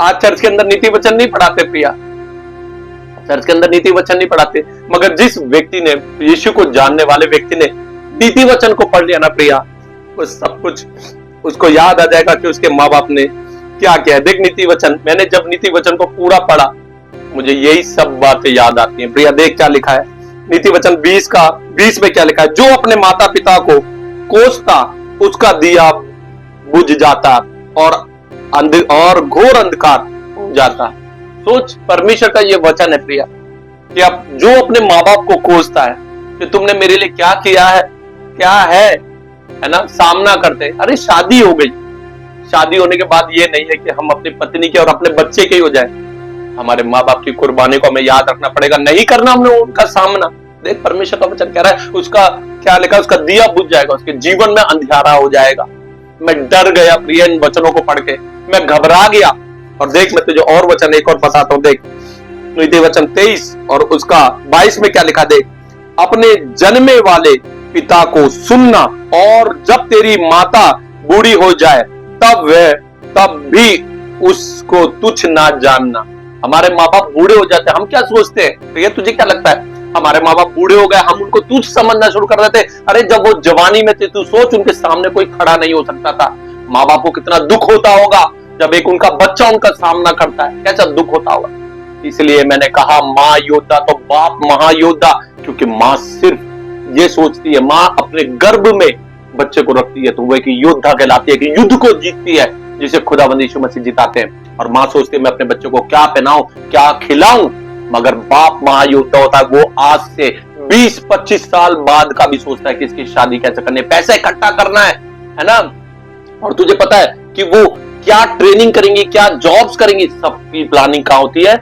आज चर्च के अंदर नीति वचन नहीं पढ़ाते प्रिया, चर्च के अंदर नीति वचन नहीं पढ़ाते, मगर जिस व्यक्ति ने, यीशु को जानने वाले व्यक्ति ने नीति वचन को पढ़ लिया ना प्रिया, वो सब कुछ उसको याद आ जाएगा कि उसके माँ बाप ने क्या किया। देख नीति वचन, मैंने जब नीति वचन को पूरा पढ़ा मुझे यही सब बातें याद आती हैं प्रिया। देख क्या लिखा है नीति वचन 20 में क्या लिखा है, जो अपने माता पिता को कोसता उसका दिया बुझ जाता और घोर अंधकार हो जाता। सोच, परमेश्वर का ये वचन है प्रिया कि आप जो अपने माँ बाप को कोसता है कि तुमने मेरे लिए क्या किया है, क्या है ना, सामना करते। अरे शादी हो गई, शादी होने के बाद ये नहीं है कि हम अपनी पत्नी के और अपने बच्चे के ही हो जाए, हमारे माँ बाप की कुर्बानी को हमें याद रखना पड़ेगा, नहीं करना हमने उनका सामना। देख परमेश्वर का वचन कह रहा है, उसका क्या लिखा, उसका दिया बुझ जाएगा, उसके जीवन में अंधियारा हो जाएगा। मैं डर गया प्रिय इन वचनों को पढ़ के, मैं घबरा गया। और देख मैं तुझे और वचन एक और बताता हूं, देख नीति वचन 23 और उसका 22 में क्या लिखा, देख अपने जन्मे वाले पिता को सुनना, और जब तेरी माता बूढ़ी हो जाए तब भी उसको तुच्छ ना जानना। हमारे माँ बाप बूढ़े हो जाते हैं, हम क्या सोचते हैं प्रिय, तुझे क्या लगता है हमारे माँ बाप बूढ़े हो गए हम उनको तुच्छ समझना शुरू कर देते? अरे जब वो जवानी में थे, तू सोच उनके सामने कोई खड़ा नहीं हो सकता था, माँ बाप को कितना दुख होता होगा जब एक उनका बच्चा उनका सामना करता है, कैसा दुख होता होगा। इसलिए मैंने कहा माँ योद्धा तो बाप महायोद्धा, क्योंकि माँ सिर्फ ये सोचती है, माँ अपने गर्भ में बच्चे को रखती है तो वो एक योद्धा कहलाती है, कि युद्ध को जीतती है जिसे खुदावंद यीशु मसीह जिताते हैं। और माँ सोचती है मैं अपने बच्चों को क्या पहनाऊं, क्या खिलाऊं, मगर बाप महायोद्धा होता है, वो आज से 20-25 साल बाद का भी सोचता है कि इसकी शादी कैसे करनी है, पैसा इकट्ठा करना है ना। और तुझे पता है कि वो क्या ट्रेनिंग करेंगी, क्या जॉब्स करेंगी, सबकी प्लानिंग कहां होती है,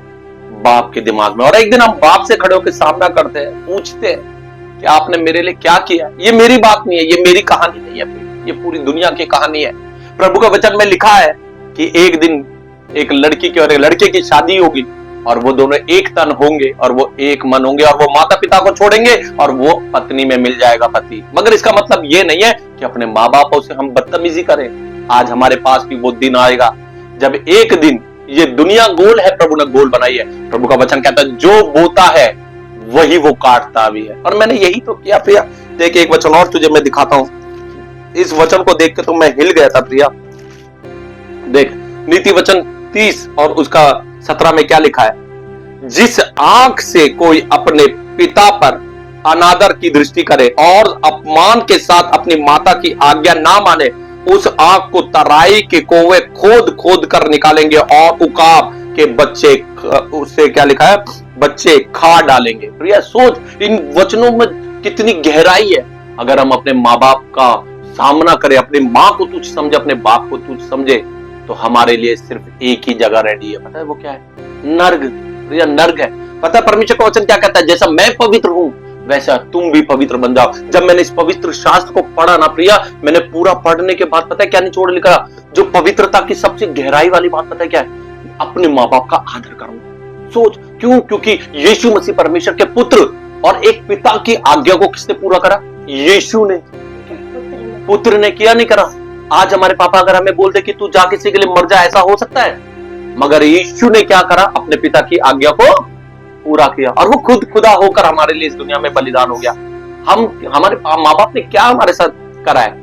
बाप के दिमाग में। और एक दिन हम बाप से खड़े होकर सामना करते हैं, पूछते हैं कि आपने मेरे लिए क्या किया। ये मेरी बात नहीं है, ये मेरी कहानी नहीं है, ये पूरी दुनिया की कहानी है। प्रभु का वचन में लिखा है कि एक दिन एक लड़की की और एक लड़के की शादी होगी, और वो दोनों एक तन होंगे और वो एक मन होंगे, और वो माता पिता को छोड़ेंगे और वो पत्नी में मिल जाएगा पति। मगर इसका मतलब ये नहीं है कि अपने माँ बापों से हम बदतमीजी करें। आज हमारे पास भी वो दिन आएगा जब एक दिन, ये दुनिया गोल है, प्रभु ने गोल बनाई है। प्रभु का वचन कहता है जो बोता है वही वो काटता भी है, और मैंने यही तो किया प्रिया। देख एक वचन और तुझे मैं दिखाता हूं, इस वचन को देख के तो मैं हिल गया था प्रिया। देख नीति वचन 30 और उसका 17 में क्या लिखा है, जिस आंख से कोई अपने पिता पर अनादर की दृष्टि करे और अपमान के साथ अपनी माता की आज्ञा ना माने, उस आंख को तराई के कोवे खोद खोद कर निकालेंगे और उकाब के बच्चे, उससे क्या लिखा है, बच्चे खा डालेंगे। प्रिया सोच इन वचनों में कितनी गहराई है। अगर हम अपने माँ बाप का सामना करें, अपनी माँ को तुच्छ समझे, अपने बाप को तुच्छ समझे, तो हमारे लिए सिर्फ एक ही जगह रेडी है, पता है वो क्या है, नर्क। प्रिया नर्क है। पता है परमेश्वर का वचन क्या कहता है, जैसा मैं पवित्र हूं वैसा तुम भी पवित्र बन जाओ। जब मैंने इस पवित्र शास्त्र को पढ़ा ना प्रिया, मैंने पूरा पढ़ने के बाद पता है क्या निचोड़ लिखा, जो पवित्रता की सबसे गहराई वाली बात पता है क्या है, अपने माँ बाप का आदर करो। सोच क्यों, क्योंकि यीशु मसीह परमेश्वर के पुत्र, और एक पिता की आज्ञा को किसने पूरा करा, यीशु ने, पुत्र ने किया, नहीं करा। आज हमारे पापा अगर हमें बोलते कि तू जा किसी के लिए मर जा, ऐसा हो सकता है, मगर यीशु ने क्या करा, अपने पिता की आज्ञा को पूरा किया, और वो खुद खुदा होकर हमारे लिए इस दुनिया में बलिदान हो गया। हम, हमारे माँ बाप ने क्या हमारे साथ करा है,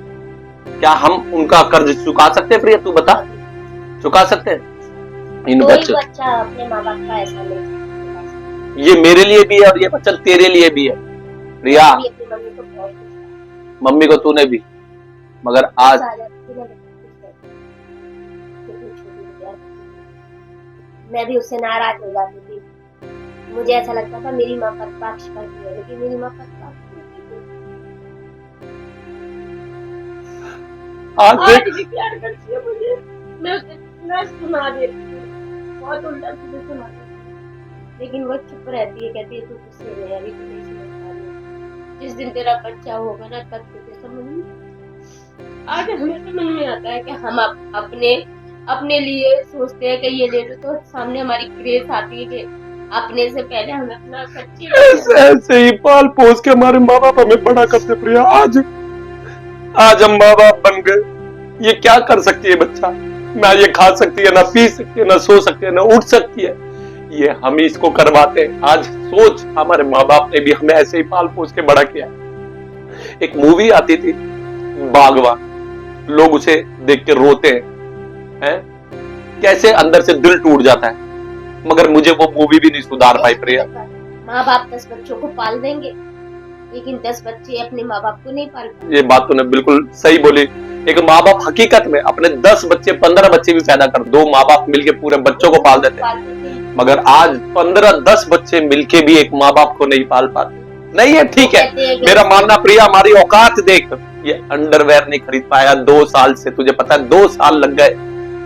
क्या हम उनका कर्ज चुका सकते हैं प्रिया, तू बता।
चुका सकते हैं इन
कोई
बच्चों।
बच्चा अपने माँ बाप का ऐसा नहीं करता।
ये मेरे लिए भी है और ये वचन तेरे लिए भी है प्रिया।
मैं भी अपनी मम्मी को बहुत कुछ करता
मम्मी को तूने भी, मगर
हूँ।
आज
आ जाती है, कितनी छोटी बिटिया थी। मैं भी उससे नाराज हो जाती थी। मुझे ऐसा लगता था मेरी माँ पक्षपात करती है, लेकिन मेरी माँ पक्षपात नहीं करती।
आज देख
आज भी प्यार करती है मुझे। मैं उसे ना सुना देती हूँ, बहुत उल्टा सीधे सुना देती हूँ, लेकिन वो चुप रहती है, कहती है तू गुस्से में अभी तू नहीं समझ पा रही है। जिस दिन तेरा बच्चा होगा ना तब तुझे समझ में। आज हमें समझ में आता है कि हम अपने लिए सोचते हैं कि ये ले लो, तो सामने हमारी क्रेज आती है कि अपने से पहले हमें अपना बच्चे
ऐसे ही पाल पोस के हमारे माँ बाप हमें बड़ा करते प्रिया। आज हम माँ बाप बन गए। ये क्या कर सकती है बच्चा? ना ये खा सकती है, ना पी सकती है, ना सो सकती है, ना उठ सकती है। ये हम ही इसको करवाते हैं। आज सोच, हमारे माँ बाप ने भी हमें ऐसे ही पाल पोस के बड़ा किया। एक मूवी आती थी बागवान, लोग उसे देख के रोते हैं, कैसे अंदर से दिल टूट जाता है, मगर मुझे वो मूवी भी नहीं सुधार पाई प्रिया।
माँ बाप 10 बच्चों को पाल देंगे, लेकिन 10 बच्चे अपने माँ बाप को नहीं पाल पाएंगे।
ये बात तूने बिल्कुल सही बोली। एक माँ बाप हकीकत में अपने 10 बच्चे 15 बच्चे भी पैदा कर, 2 माँ बाप मिलके पूरे बच्चों को पाल देते हैं, मगर आज 15-10 बच्चे मिलके भी एक माँ बाप को नहीं पाल पाते। नहीं है, ठीक है, मेरा मानना प्रिया हमारी औकात देख। ये अंडरवेयर नहीं खरीद पाया 2 साल से, तुझे पता है 2 साल लग गए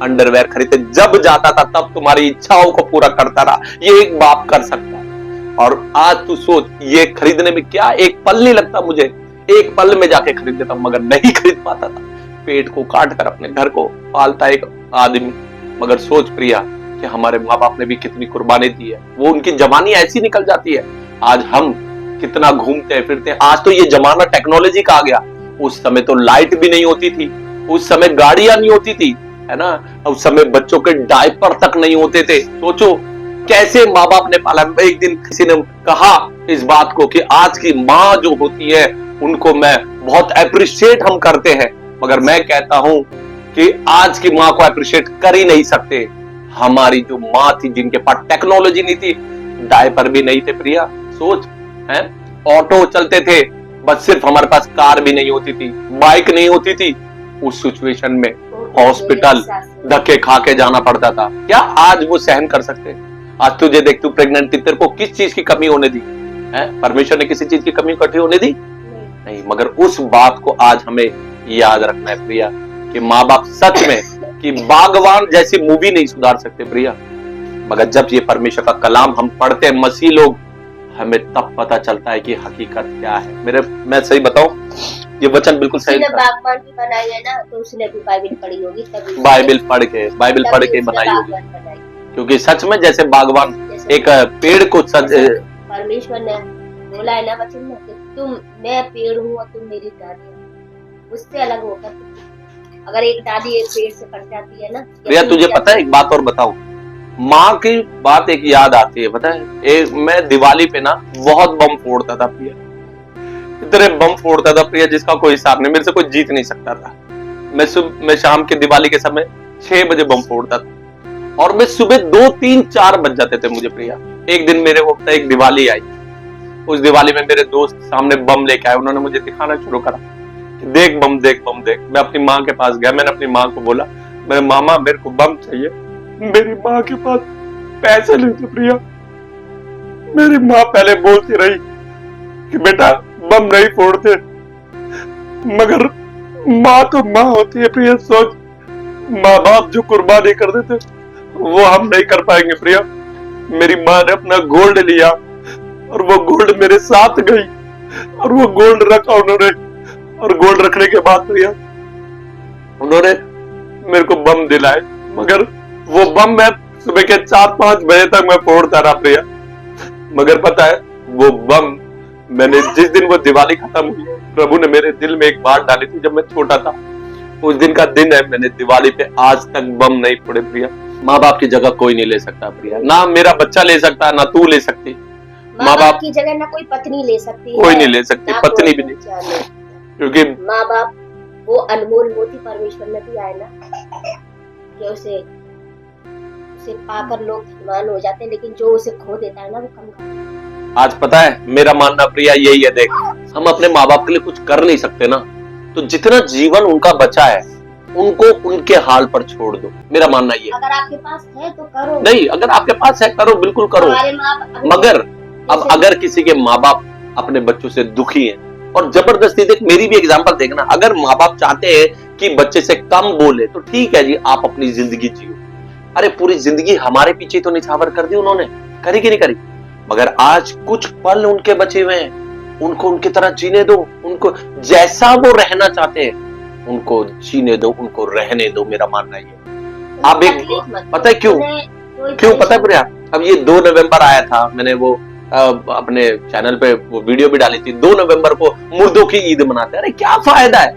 अंडरवेयर खरीदते। जब जाता था तब तुम्हारी इच्छाओं को पूरा करता रहा। ये एक बाप कर सकता है। और आज तू सोच, ये खरीदने में क्या एक पल नहीं लगता मुझे, एक पल में जाके खरीद देता, मगर नहीं खरीद पाता था। पेट को काट कर अपने घर को पालता एक आदमी। मगर सोच प्रिया कि हमारे माँ बाप ने भी कितनी कुर्बानी दी है, वो उनकी जवानी ऐसी निकल जाती है। आज हम कितना घूमते हैं फिरते हैं। आज तो ये जमाना टेक्नोलॉजी का आ गया, उस समय तो लाइट भी नहीं होती थी, उस समय गाड़ियां नहीं होती थी, है ना, उस समय बच्चों के डायपर तक नहीं होते थे। सोचो कैसे माँ बाप ने पाला। एक दिन किसी ने कहा इस बात को कि आज की माँ जो होती है उनको मैं बहुत अप्रिशिएट हम करते हैं, मगर मैं कहता हूं कि आज की माँ को अप्रिशिएट कर ही नहीं सकते। हमारी जो माँ थी, जिनके पास टेक्नोलॉजी नहीं थी, डायपर भी नहीं थे प्रिया, सोच है, ऑटो चलते थे, बस सिर्फ हमारे पास कार भी नहीं होती थी, बाइक नहीं होती थी। उस सिचुएशन में हॉस्पिटल धक्के खा के जाना पड़ता था। क्या आज वो सहन कर सकते? आज तुझे देख, तू प्रेग्नेंट थी, तेरे को किस चीज की कमी होने दी है? परमेश्वर ने किसी चीज की कमी इकट्ठी होने दी नहीं। मगर उस बात को आज हमें याद रखना है प्रिया कि माँ बाप सच में कि बागवान जैसी मूवी नहीं सुधार सकते प्रिया, मगर जब ये परमेश्वर का कलाम हम पढ़ते हैं मसीह लोग, हमें तब पता चलता है कि हकीकत क्या है। मैं सही बताऊं, ये वचन बिल्कुल सही
उसने बागवान भी बनाई है ना, तो उसने भी बाइबल पढ़ी होगी, तभी
बाइबल पढ़ के बनाई होगी। क्योंकि सच में जैसे बागवान एक पेड़ को
परमेश्वर ने बोला है ना वचन में कि मैं पेड़ हूँ और तुम मेरी डाली हो, उससे अलग होकर अगर एक डाली एक पेड़ से कट जाती है ना।
प्रिया तुझे पता है, एक बात और बताऊं, माँ की बात एक याद आती है, पता है, मैं दिवाली पे ना बहुत बम फोड़ता था प्रिया, इतने बम फोड़ता था प्रिया जिसका कोई हिसाब नहीं, मेरे से कोई जीत नहीं सकता था। मैं शाम के दिवाली के समय 6 बजे बम फोड़ता था और मैं सुबह 2, 3, 4 बज जाते थे मुझे प्रिया। एक दिन मेरे वो एक दिवाली आई, उस दिवाली में मेरे दोस्त सामने बम लेके आए, उन्होंने मुझे दिखाना शुरू करा कि देख बम देख बम देख। मैं अपनी माँ के पास गया, मैंने अपनी माँ को बोला, मैं मामा मेरे को बम चाहिए। मेरी माँ के पास पैसे नहीं थे प्रिया। मेरी माँ पहले बोलती रही कि बेटा बम नहीं फोड़ते, मगर माँ तो माँ होती है प्रिया। सोच, माँ बाप जो कुर्बानी कर देते वो हम नहीं कर पाएंगे प्रिया। मेरी माँ ने अपना गोल्ड लिया और वो गोल्ड मेरे साथ गई और वो गोल्ड रखा उन्होंने, और गोल्ड रखने के बाद प्रिया उन्होंने मेरे को बम दिलाए, मगर वो बम मैं सुबह के 4-5 बजे तक मैं फोड़ता रहा प्रिया। मगर पता है, वो बम मैंने जिस दिन वो दिवाली खत्म हुई, प्रभु ने मेरे दिल में एक बात डाली थी जब मैं छोटा था, उस दिन का दिन है, मैंने दिवाली पे आज तक बम नहीं फोड़े प्रिया। माँ बाप की जगह कोई नहीं ले सकता प्रिया, ना मेरा बच्चा ले सकता, ना तू ले सकती।
माँ बाप की जगह ना कोई पत्नी ले सकती,
कोई नहीं ले सकती, पत्नी भी नहीं, क्योंकि
माँ बाप वो अनमोल मोती परमेश्वर ने दिया है ना, कि उसे उसे पाकर लोग धनवान हो जाते हैं, लेकिन जो उसे खो देता है ना वो कम करता है।
आज पता है मेरा मानना प्रिया यही है, देख हम अपने माँ बाप के लिए कुछ कर नहीं सकते ना, तो जितना जीवन उनका बचा है उनको उनके हाल पर छोड़ दो, मेरा मानना ये।
अगर आपके पास है तो करो,
नहीं अगर आपके पास है करो, बिल्कुल करो।
हमारे माँ
मगर अब अगर किसी के माँ बाप अपने बच्चों से दुखी हैं और जबरदस्ती, देख मेरी भी एग्जांपल देखना, अगर माँ बाप चाहते हैं कि बच्चे से कम बोले तो ठीक है जी, आप अपनी जिंदगी जियो। अरे पूरी जिंदगी हमारे पीछे तो निछावर कर दी उन्होंने, करी कि नहीं करी? मगर आज कुछ पल उनके बचे हुए हैं, उनको उनकी तरह जीने दो, उनको जैसा वो रहना चाहते हैं उनको जीने दो, उनको रहने दो, मेरा मानना ये। आप एक पता है क्यों पता है प्रिया? अब ये 2 नवंबर आया था, मैंने वो अपने चैनल पे वो वीडियो भी डाली थी, 2 नवंबर को मुर्दों की ईद मनाते हैं। अरे क्या फायदा है,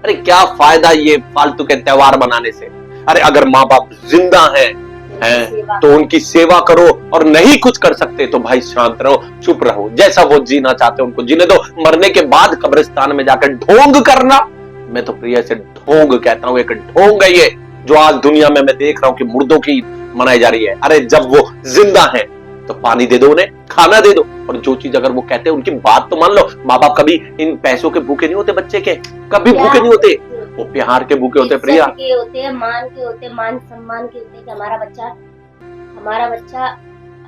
अरे क्या फायदा ये फालतू के त्योहार मनाने से? अरे अगर माँ बाप जिंदा हैं तो उनकी सेवा करो, और नहीं कुछ कर सकते तो भाई शांत रहो, चुप रहो, जैसा वो जीना चाहते हो उनको जीने दो। मरने के बाद कब्रिस्तान में जाकर ढोंग करना, मैं तो प्रिया से ढोंग कहता हूँ, एक ढोंग है ये जो आज दुनिया में मैं देख रहा हूँ कि मुर्दों की मनाई जा रही है। अरे जब वो जिंदा है तो पानी दे दो उन्हें, खाना दे दो, और जो चीज अगर वो कहते हैं उनकी बात तो मान लो। माँ बाप कभी इन पैसों के भूखे नहीं होते, बच्चे के कभी भूखे नहीं होते, वो प्यार के भूखे होते प्रिया,
इज्जत के होते हैं, मान के होते हैं, मान सम्मान के होते हैं कि हमारा बच्चा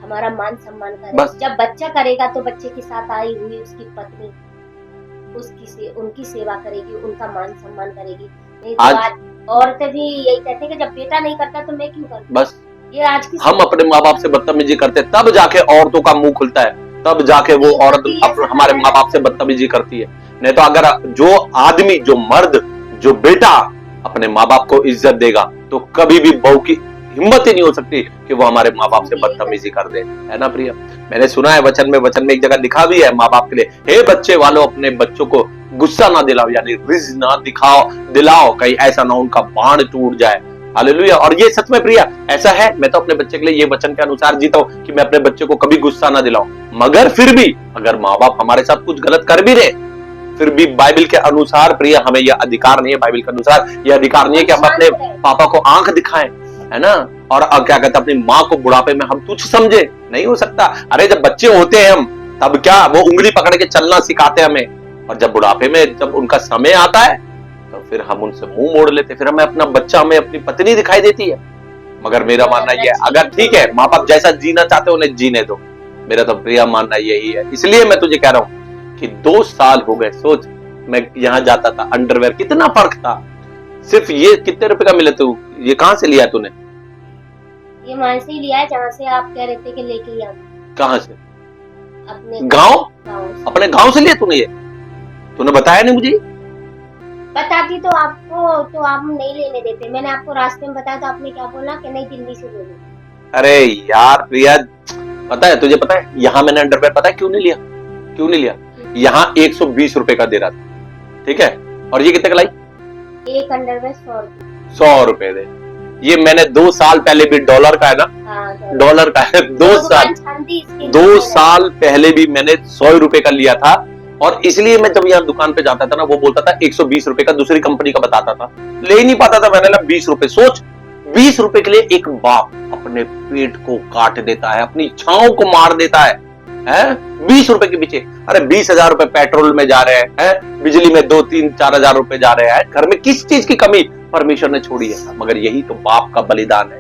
हमारा मान सम्मान करे। जब बच्चा करेगा तो बच्चे के साथ आई हुई उसकी पत्नी उनकी सेवा करेगी, उनका मान सम्मान करेगी। नहीं तो आज औरतें भी यही कहते हैं कि जब बेटा नहीं करता तो मैं क्यों करूं?
बस
ये आज की
हम अपने माँ बाप से बदतमीजी करते तब जाके औरतों का मुंह खुलता है, तब जाके वो औरत हमारे माँ बाप से बदतमीजी करती है। नहीं तो अगर जो आदमी, जो मर्द, जो बेटा अपने माँ बाप को इज्जत देगा तो कभी भी बहू की हिम्मत ही नहीं हो सकती कि वो हमारे माँ बाप से बदतमीजी कर दे, है ना प्रिया? मैंने सुना है वचन में एक जगह लिखा भी है माँ बाप के लिए, हे बच्चे वालों अपने बच्चों को गुस्सा ना दिलाओ, यानी रिज ना दिलाओ, कहीं ऐसा ना उनका बाण टूट जाए। हालेलुया। और ये सच में प्रिया ऐसा है, मैं तो अपने बच्चे के लिए ये वचन के अनुसार जीता हूँ कि मैं अपने बच्चे को कभी गुस्सा ना दिलाऊं। मगर फिर भी अगर माँ बाप हमारे साथ कुछ गलत कर भी रहे, फिर भी बाइबल के अनुसार प्रिया हमें यह अधिकार नहीं है, बाइबल के अनुसार यह अधिकार नहीं है कि हम अपने पापा को आंख दिखाएं, है ना? और क्या कहते हैं, अपनी माँ को बुढ़ापे में हम तुच्छ समझे, नहीं हो सकता। अरे जब बच्चे होते हैं हम, तब क्या वो उंगली पकड़ के चलना सिखाते हैं हमें, और जब बुढ़ापे में जब उनका समय आता है तो फिर हम उनसे मुंह मोड़ लेते, फिर हमें अपना बच्चा, हमें अपनी पत्नी दिखाई देती है। मगर मेरा मानना यह है, अगर ठीक है माँ बाप जैसा जीना चाहते हो उन्हें जीने दो, मेरा तो प्रिया मानना यही है। इसलिए मैं तुझे कह रहा हूँ कि 2 साल हो गए, सोच मैं यहाँ जाता था, अंडरवेयर कितना फर्क था, सिर्फ ये कितने रुपए का मिले? तू ये कहाँ से लिया तूने?
ये वहां से ही लिया है जहाँ से आप कह रहे थे कि लेके ही आना।
कहाँ से?
अपने
गांव?
से।
अपने गांव से लिया तूने? ये तूने बताया नहीं मुझे।
बताती तो आपको, तो आप नहीं लेने देते। मैंने आपको रास्ते में बताया तो आपने क्या बोला कि नहीं दिल्ली से ले लो।
अरे यार प्रिया, पता है तुझे, पता है यहाँ मैंने अंडरवेयर पता है क्यों नहीं लिया? यहाँ 120 रुपए का दे रहा था, ठीक है, और ये कितने का लाई?
एक अंडरवेयर
100 रुपए दे। ये मैंने 2 साल पहले भी, डॉलर का है ना, डॉलर का है, 2 साल पहले भी मैंने 100 रुपए का लिया था। और इसलिए मैं जब यहाँ दुकान पे जाता था ना, वो बोलता था 120 रुपए का, दूसरी कंपनी का बताता था, ले ही नहीं पाता था। मैंने कहा 20 रुपए, सोच 20 रुपए के लिए एक बाप अपने पेट को काट देता है, अपनी इच्छाओं को मार देता है 20 रुपए के पीछे। अरे 20,000 रुपए पेट्रोल में जा रहे हैं, बिजली में 2-3-4 हजार रुपए जा रहे हैं, घर में किस चीज की कमी परमेश्वर ने छोड़ी है? मगर यही तो बाप का बलिदान है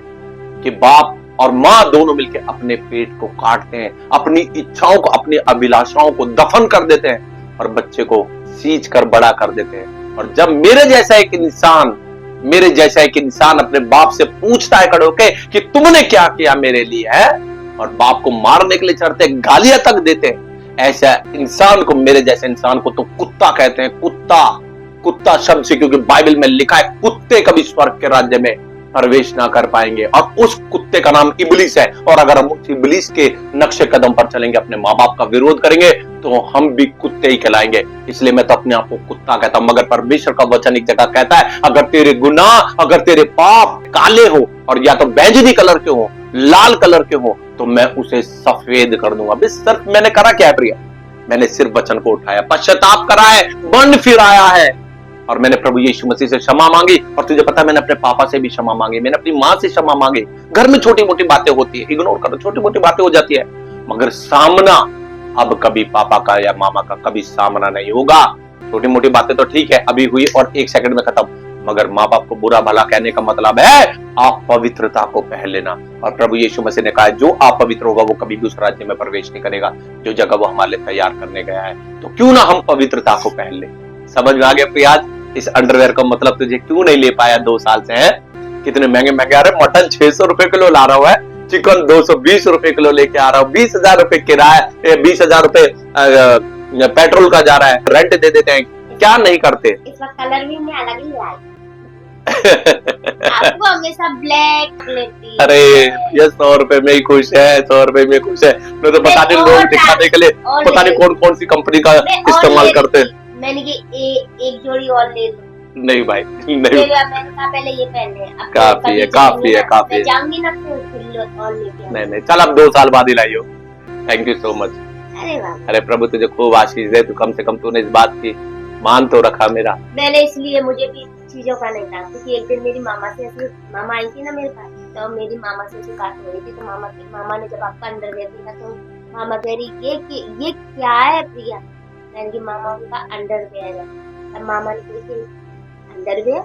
कि बाप और माँ दोनों मिलकर अपने पेट को काटते हैं, अपनी इच्छाओं को, अपनी अभिलाषाओं को दफन कर देते हैं और बच्चे को सींच कर बड़ा कर देते हैं। और जब मेरे जैसा एक इंसान अपने बाप से पूछता है खड़े होके कि तुमने क्या किया मेरे लिए, है, और बाप को मारने के लिए चढ़ते, गालियां तक देते हैं, ऐसा इंसान को, मेरे जैसे इंसान को तो कुत्ता कहते हैं। कुत्ता शब्द से, क्योंकि बाइबल में लिखा है कुत्ते कभी स्वर्ग के राज्य में प्रवेश ना कर पाएंगे, और उस कुत्ते का नाम इब्लिस है। और अगर हम उस इब्लिस के नक्शे कदम पर चलेंगे, अपने माँ बाप का विरोध करेंगे, तो हम भी कुत्ते ही कहलाएंगे। इसलिए मैं तो अपने आप को कुत्ता कहता हूं। मगर परमेश्वर का वचन एक जगह कहता है, अगर तेरे गुनाह, अगर तेरे पाप काले हो और या तो बैंगनी कलर के हो, लाल कलर के हो, तो मैं उसे सफेद कर दूंगा। बस सिर्फ मैंने करा क्या है प्रिया? मैंने सिर्फ वचन को उठाया, पश्चाताप करा है, मन फिराया है, और मैंने प्रभु यीशु मसीह से क्षमा मांगी, और तुझे पता है मैंने अपने पापा से भी क्षमा मांगी, मैंने अपनी माँ से क्षमा मांगी। घर में छोटी मोटी बातें होती है, इग्नोर करो, छोटी मोटी बातें हो जाती है, मगर सामना अब कभी पापा का या मामा का कभी सामना नहीं होगा। छोटी मोटी बातें तो ठीक है अभी हुई और 1 सेकंड में खत्म, मगर माँ बाप को बुरा भला कहने का मतलब है आप पवित्रता को पहन लेना। और प्रभु यीशु मसीह ने कहा जो आप पवित्र होगा वो कभी भी उस राज्य में प्रवेश नहीं करेगा जो जगह वो हमारे लिए तैयार करने गया है। तो क्यों ना हम पवित्रता को पहन ले। समझ में आ गया प्रियाज? इस अंडरवेयर का मतलब तुझे क्यों नहीं ले पाया 2 साल से है? कितने महंगे महंगे आ रहे, मटन 600 रुपए किलो ला रहा हुआ है, चिकन 220 रुपए किलो लेके आ रहा हूँ, 20,000 रुपए किराया, 20,000 रुपए पेट्रोल का जा रहा है, रेंट दे देते हैं, क्या नहीं करते।
इस वक्त कलर भी मैं अलग ही लाई। आपको हमेशा ब्लैक लेती है।
अरे ये 100 रुपए में ही खुश है, 100 रुपए में खुश है। मैं तो पता नहीं लोग दिखाने के लिए पता नहीं कौन कौन सी कंपनी का इस्तेमाल करते हैं।
मैंने ये एक जोड़ी और ले लो।
नहीं भाई नहीं,
मैंने कहा पहले ये पहन ले, अब
काफी है, काफी है, काफी है।
मैं जाऊंगी ना फिर और लेके
नहीं नहीं चल अब 2 साल बाद ही लाइयो। Thank you so much.
अरे वाह,
अरे प्रभु तुझे खूब आशीष दे, तू कम से कम तूने इस बात की मान तो रखा मेरा।
मैंने इसलिए मुझे भी चीजों का नहीं था, क्योंकि एक दिन मेरी मामा आई थी ना मेरे पास, तो मेरी मामा से शिकायत हो रही थी। तो मामा ने जब आपका अंडरवेयर देखा तो मामा कह रही ये क्या है प्रिया? मैंने कहा मामा उनका अंडरवेयर है। अब मामा ने कहा अंडरवेयर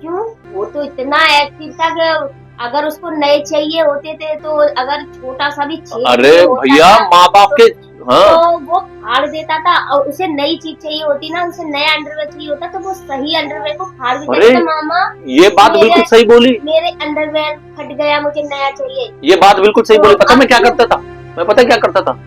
क्यों? वो तो इतना एक्टिव था कि अगर उसको नए चाहिए होते थे तो अगर छोटा सा भी छेद
अरे भैया माँ बाप के
तो वो फाड़ देता था, और उसे नई चीज चाहिए होती ना, उसे नया अंडरवेयर चाहिए होता तो वो सही अंडरवेयर को फाड़ देता था। मामा
ये बात बिल्कुल सही बोली,
मेरे अंडरवेयर फट गया, मुझे नया चाहिए।
ये बात बिल्कुल सही बोली। पता मैं क्या करता था? मैं पता क्या करता था?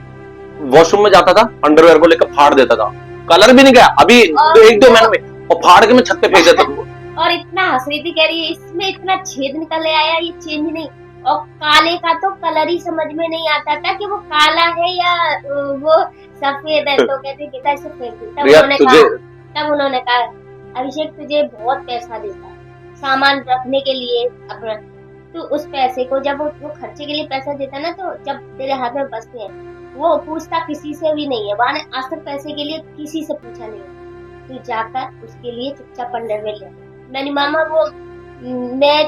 वॉशरूम में जाता था, अंडरवेयर को लेकर फाड़ देता था, कलर भी नहीं गया अभी 1-2 महीने में, और फाड़ के मैं छत पे फेंक देता था।
और इतना हंस रही थी, कह रही है इसमें इतना छेद निकल आया, ये चेंज नहीं। और काले का तो कलर ही समझ में नहीं आता था कि वो काला है या वो सफेद है। तो कहते बेटा इसे फेंक दे। तब उन्होंने कहा अभिषेक तुझे बहुत पैसा देता है सामान रखने के लिए, अब तो उस पैसे को जब वो खर्चे के लिए पैसा देता ना, तो जब तेरे हाथ में बचते हैं वो पूछता किसी से भी नहीं है। वहां ने आज तक पैसे के लिए किसी से पूछा नहीं, तू जाकर उसके लिए चुपचाप अंडरवेयर ले। मैंने मामा वो मैं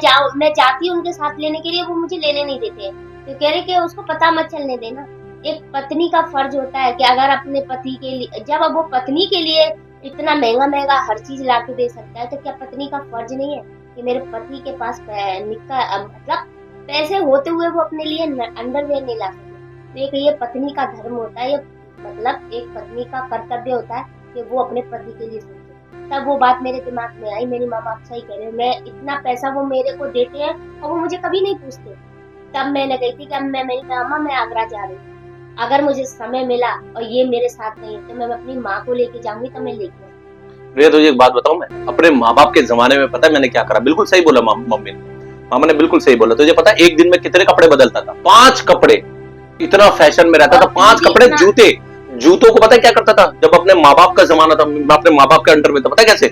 जाती उनके साथ लेने के लिए, वो मुझे लेने नहीं देते। तो कह रहे कि उसको पता मत चलने देना। एक पत्नी का फर्ज होता है कि अगर अपने पति के लिए, जब अब वो पत्नी के लिए इतना महंगा हर चीज ला के दे सकता है, तो क्या पत्नी का फर्ज नहीं है कि मेरे पति के पास मतलब पैसे होते हुए वो अपने लिए अंडरवेयर नहीं ला सकते? तो ये पत्नी का धर्म होता है, ये मतलब एक पत्नी का कर्तव्य होता है कि वो अपने पति के लिए सोचे। तब वो बात मेरे दिमाग में आई, मेरी मामा अच्छा ही कह रहे हैं, मैं इतना पैसा वो मेरे को देते हैं और वो मुझे कभी नहीं पूछते। तब मैंने कही थी कि अब मेरी मामा मैं आगरा जा रही हूँ, अगर मुझे समय मिला और ये मेरे साथ नहीं है तो मैं अपनी माँ को लेके जाऊंगी, तो मैं लेके
भैया तुझे एक बात बताऊं, मैं अपने माँ बाप के जमाने में पता है मैंने क्या करा? बिल्कुल सही बोला मम्मी ने, मामा ने बिल्कुल सही बोला। तुझे पता है एक दिन में कितने कपड़े बदलता था? 5 कपड़े। इतना फैशन में रहता था, 5 कपड़े। जूतों को पता है क्या करता था? जब अपने माँ बाप का जमाना था, अपने माँ बाप के अंडरवेयर था, पता है कैसे?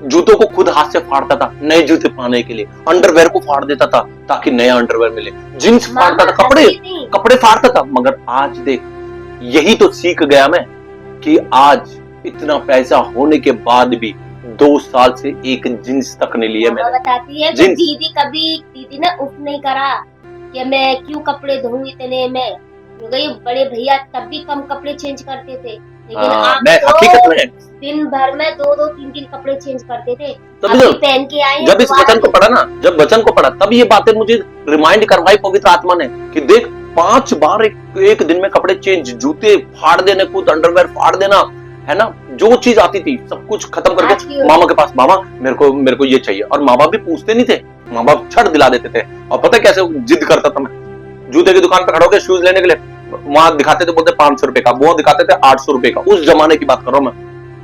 जूतों को खुद हाथ से फाड़ता था नए जूते पाने के लिए, अंडरवेयर को फाड़ देता था ताकि नया अंडरवेयर मिले, जींस फाड़ता था, कपड़े फाड़ता था। मगर आज देख, यही तो सीख गया मैं कि आज इतना पैसा होने के बाद भी 2 साल से एक जींस तक नहीं लिया मैंने।
बताती है कि दीदी ने उफ नहीं करा कि मैं क्यों कपड़े धोऊं इतने में, क्योंकि बड़े भैया तब भी कम कपड़े चेंज करते थे, लेकिन आप तो
हकीकत में
दिन भर में 2-2, 3-3 कपड़े चेंज करते थे।
अभी
पहन के आए,
जब इस वचन को पढ़ा ना, जब वचन को पढ़ा तब ये बातें मुझे रिमाइंड करवाई पवित्र आत्मा ने कि देख 5 बार एक दिन में कपड़े चेंज, जूते फाड़ देने, खुद अंडरवेयर फाड़ देना, है ना, जो चीज आती थी सब कुछ खत्म करके मामा के पास, मामा मेरे को ये चाहिए। और माँ बाप भी पूछते नहीं थे, माँ बाप छड़ दिला देते थे। और पता कैसे जिद करता था मैं? जूते की दुकान पे खड़ा होकर शूज लेने के लिए, वहां दिखाते थे, बोलते 500 रुपए का, वो दिखाते थे 800 रुपए का। उस जमाने की बात कर रहा हूं मैं।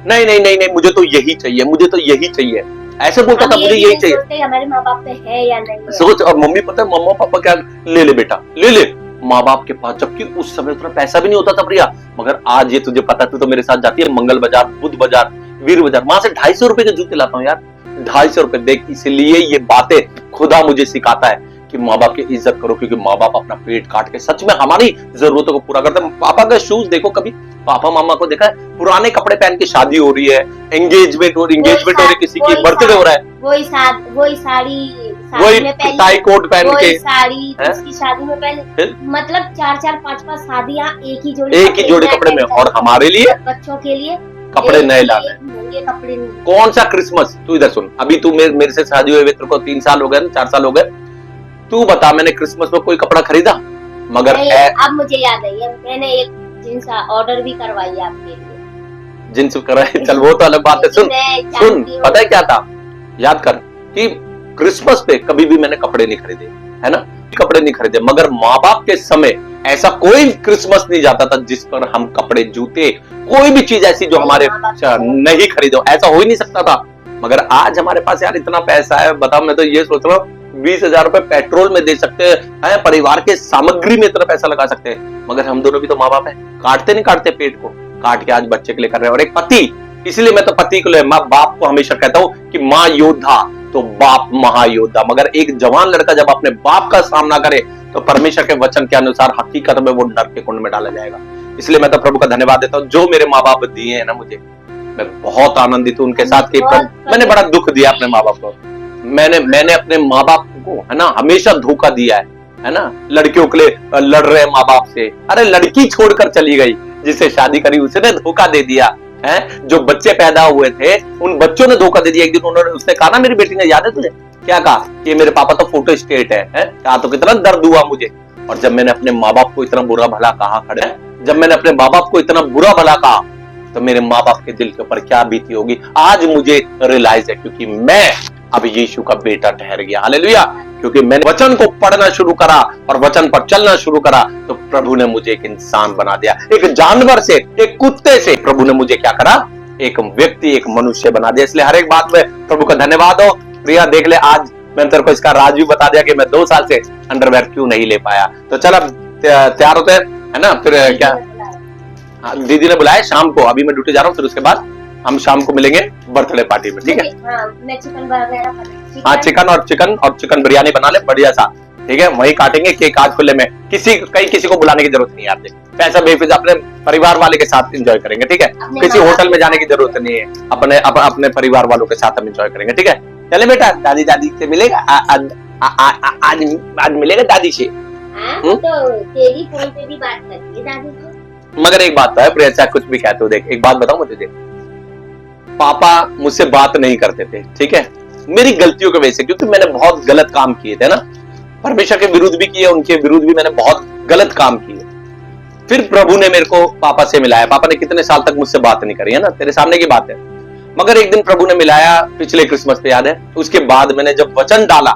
नहीं मुझे तो यही चाहिए, मुझे तो यही चाहिए, ऐसे बोलता था, मुझे यही चाहिए।
हमारे माँ बाप पे है या नहीं है।
सोच, और मम्मी पता है मम्मा पापा क्या, ले ले बेटा ले ले, माँ बाप के पास, जबकि उस समय उतना पैसा भी नहीं होता था प्रिया। मगर आज ये तुझे पता, तू तो मेरे साथ जाती है मंगल बाजार, बुध बाजार, वीर बाजार, वहां से 250 रुपए के जूते लाता हूँ यार, 250 रुपए। देख, इसलिए ये बातें खुदा मुझे सिखाता है कि माँ बाप की इज्जत करो, क्योंकि माँ बाप अपना पेट काट के सच में हमारी जरूरतों को पूरा करते हैं। पापा का शूज देखो, कभी पापा मामा को देखा है पुराने कपड़े पहन के शादी हो रही है, एंगेजमेंट हो रही है, किसी की बर्थडे हो रहा है,
वही साड़ी
वही
में पहले,
टाई कोट पहन के,
वही साड़ी उसकी शादी में पहले, मतलब 4-4 5-5 शादियां एक ही जोड़ी
कपड़े में। और हमारे लिए
बच्चों के लिए
कपड़े नए लाने,
महंगे कपड़े नहीं।
कौन सा क्रिसमस, तू इधर सुन, अभी तू मेरे से शादी हुए तेरे को 3 साल हो गए, 4 साल हो गए, तू बता मैंने क्रिसमस में कोई कपड़ा खरीदा? मगर
अब मुझे याद आई है, मैंने एक जींस ऑर्डर भी करवाई है आपके लिए।
जींस कराई, चल वो तो अलग बात है। सुन पता है क्या था, याद कर कि क्रिसमस पे कभी भी मैंने कपड़े नहीं खरीदे, है ना, कपड़े नहीं खरीदे, मगर माँ बाप के समय ऐसा कोई क्रिसमस नहीं जाता था जिस पर हम कपड़े, जूते, कोई भी चीज ऐसी जो हमारे नहीं खरीदो, ऐसा हो ही नहीं सकता था। मगर आज हमारे पास यार इतना पैसा है, बताओ, मैं तो ये सोच रहा हूँ 20,000 रुपए पेट्रोल में दे सकते हैं, परिवार के सामग्री में इतना पैसा लगा सकते हैं, मगर हम दोनों भी तो माँ बाप है, काटते नहीं काटते पेट को, काट के आज बच्चे के लिए कर रहे हैं। और एक पति, इसलिए मैं तो पति को ले, माँ बाप को हमेशा कहता हूँ कि माँ योद्धा तो बाप महायोद्धा, मगर एक जवान लड़का जब अपने बाप का सामना करे तो परमेश्वर के वचन के अनुसार हकीकत में वो नरक के कुंड में डाला जाएगा। इसलिए मैं तो प्रभु का धन्यवाद देता हूँ जो मेरे माँ बाप दिए हैं ना मुझे, मैं बहुत आनंदित हूँ उनके साथ। मैंने बड़ा दुख दिया अपने माँ बाप को, मैंने अपने माँ बाप को, है ना, हमेशा धोखा दिया है ना, लड़कियों के लिए लड़ रहे माँ बाप से, अरे लड़की छोड़कर चली गई, जिससे शादी करी उसने धोखा दे दिया है, जो बच्चे पैदा हुए थे उन बच्चों ने धोखा दे दिया। एक दिन उसने कहा ना, मेरी बेटी ने, याद है तुझे क्या कहा, कि मेरे पापा तो फोटो स्टेट है? कहा तो कितना दर्द हुआ मुझे। और जब मैंने अपने माँ बाप को इतना बुरा भला कहा, खड़े, जब मैंने अपने माँ बाप को इतना बुरा भला कहा, तो मेरे माँ बाप के दिल के ऊपर क्या बीती होगी आज मुझे रियलाइज है, क्योंकि मैं अब यीशु का बेटा ठहर गया। हालेलुया। क्योंकि मैंने वचन को पढ़ना शुरू करा और वचन पर चलना शुरू करा, तो प्रभु ने मुझे एक इंसान बना दिया। एक जानवर से, एक कुत्ते से प्रभु ने मुझे क्या करा, एक व्यक्ति, एक मनुष्य बना दिया। इसलिए हर एक बात में प्रभु का धन्यवाद हो। प्रिया देख ले, आज मैंने तेरे को इसका राज भी बता दिया कि मैं 2 साल से अंडरवेयर क्यों नहीं ले पाया। तो चल अब तैयार होते हैं, है ना, फिर क्या, दीदी ने बुलाया शाम को, अभी मैं ड्यूटी जा रहा हूँ, फिर उसके बाद हम शाम को मिलेंगे बर्थडे पार्टी में, ठीक है?
मैं चिकन वगैरह,
हाँ, चिकन बिरयानी बना ले बढ़िया सा, ठीक है? वही काटेंगे केक आज खुले में, किसी को बुलाने की जरूरत नहीं है। आप पैसा बेफिक्र अपने परिवार वाले के साथ एंजॉय करेंगे, ठीक है? किसी होटल में जाने की जरूरत नहीं है, अपने परिवार वालों के साथ हम एंजॉय करेंगे, ठीक है? चले बेटा, दादी से मिलेगा आज मिलेगा दादी से।
तो तेरी फोन पे भी बात करती है दादी से।
मगर एक बात है प्रिया, चाहे कुछ भी कहते हो, देख एक बात बताऊं मैं तुझे, पापा मुझसे बात नहीं करते थे, ठीक है, मेरी गलतियों की वजह से, क्योंकि मैंने बहुत गलत काम किए थे ना, परमेश्वर के विरुद्ध भी किए, उनके विरुद्ध भी मैंने बहुत गलत काम किए। फिर प्रभु ने मेरे को पापा से मिलाया। पापा ने कितने साल तक मुझसे बात नहीं करी, है ना, तेरे सामने की बात है। मगर एक दिन प्रभु ने मिलाया, पिछले क्रिसमस पे, याद है? उसके बाद मैंने जब वचन डाला,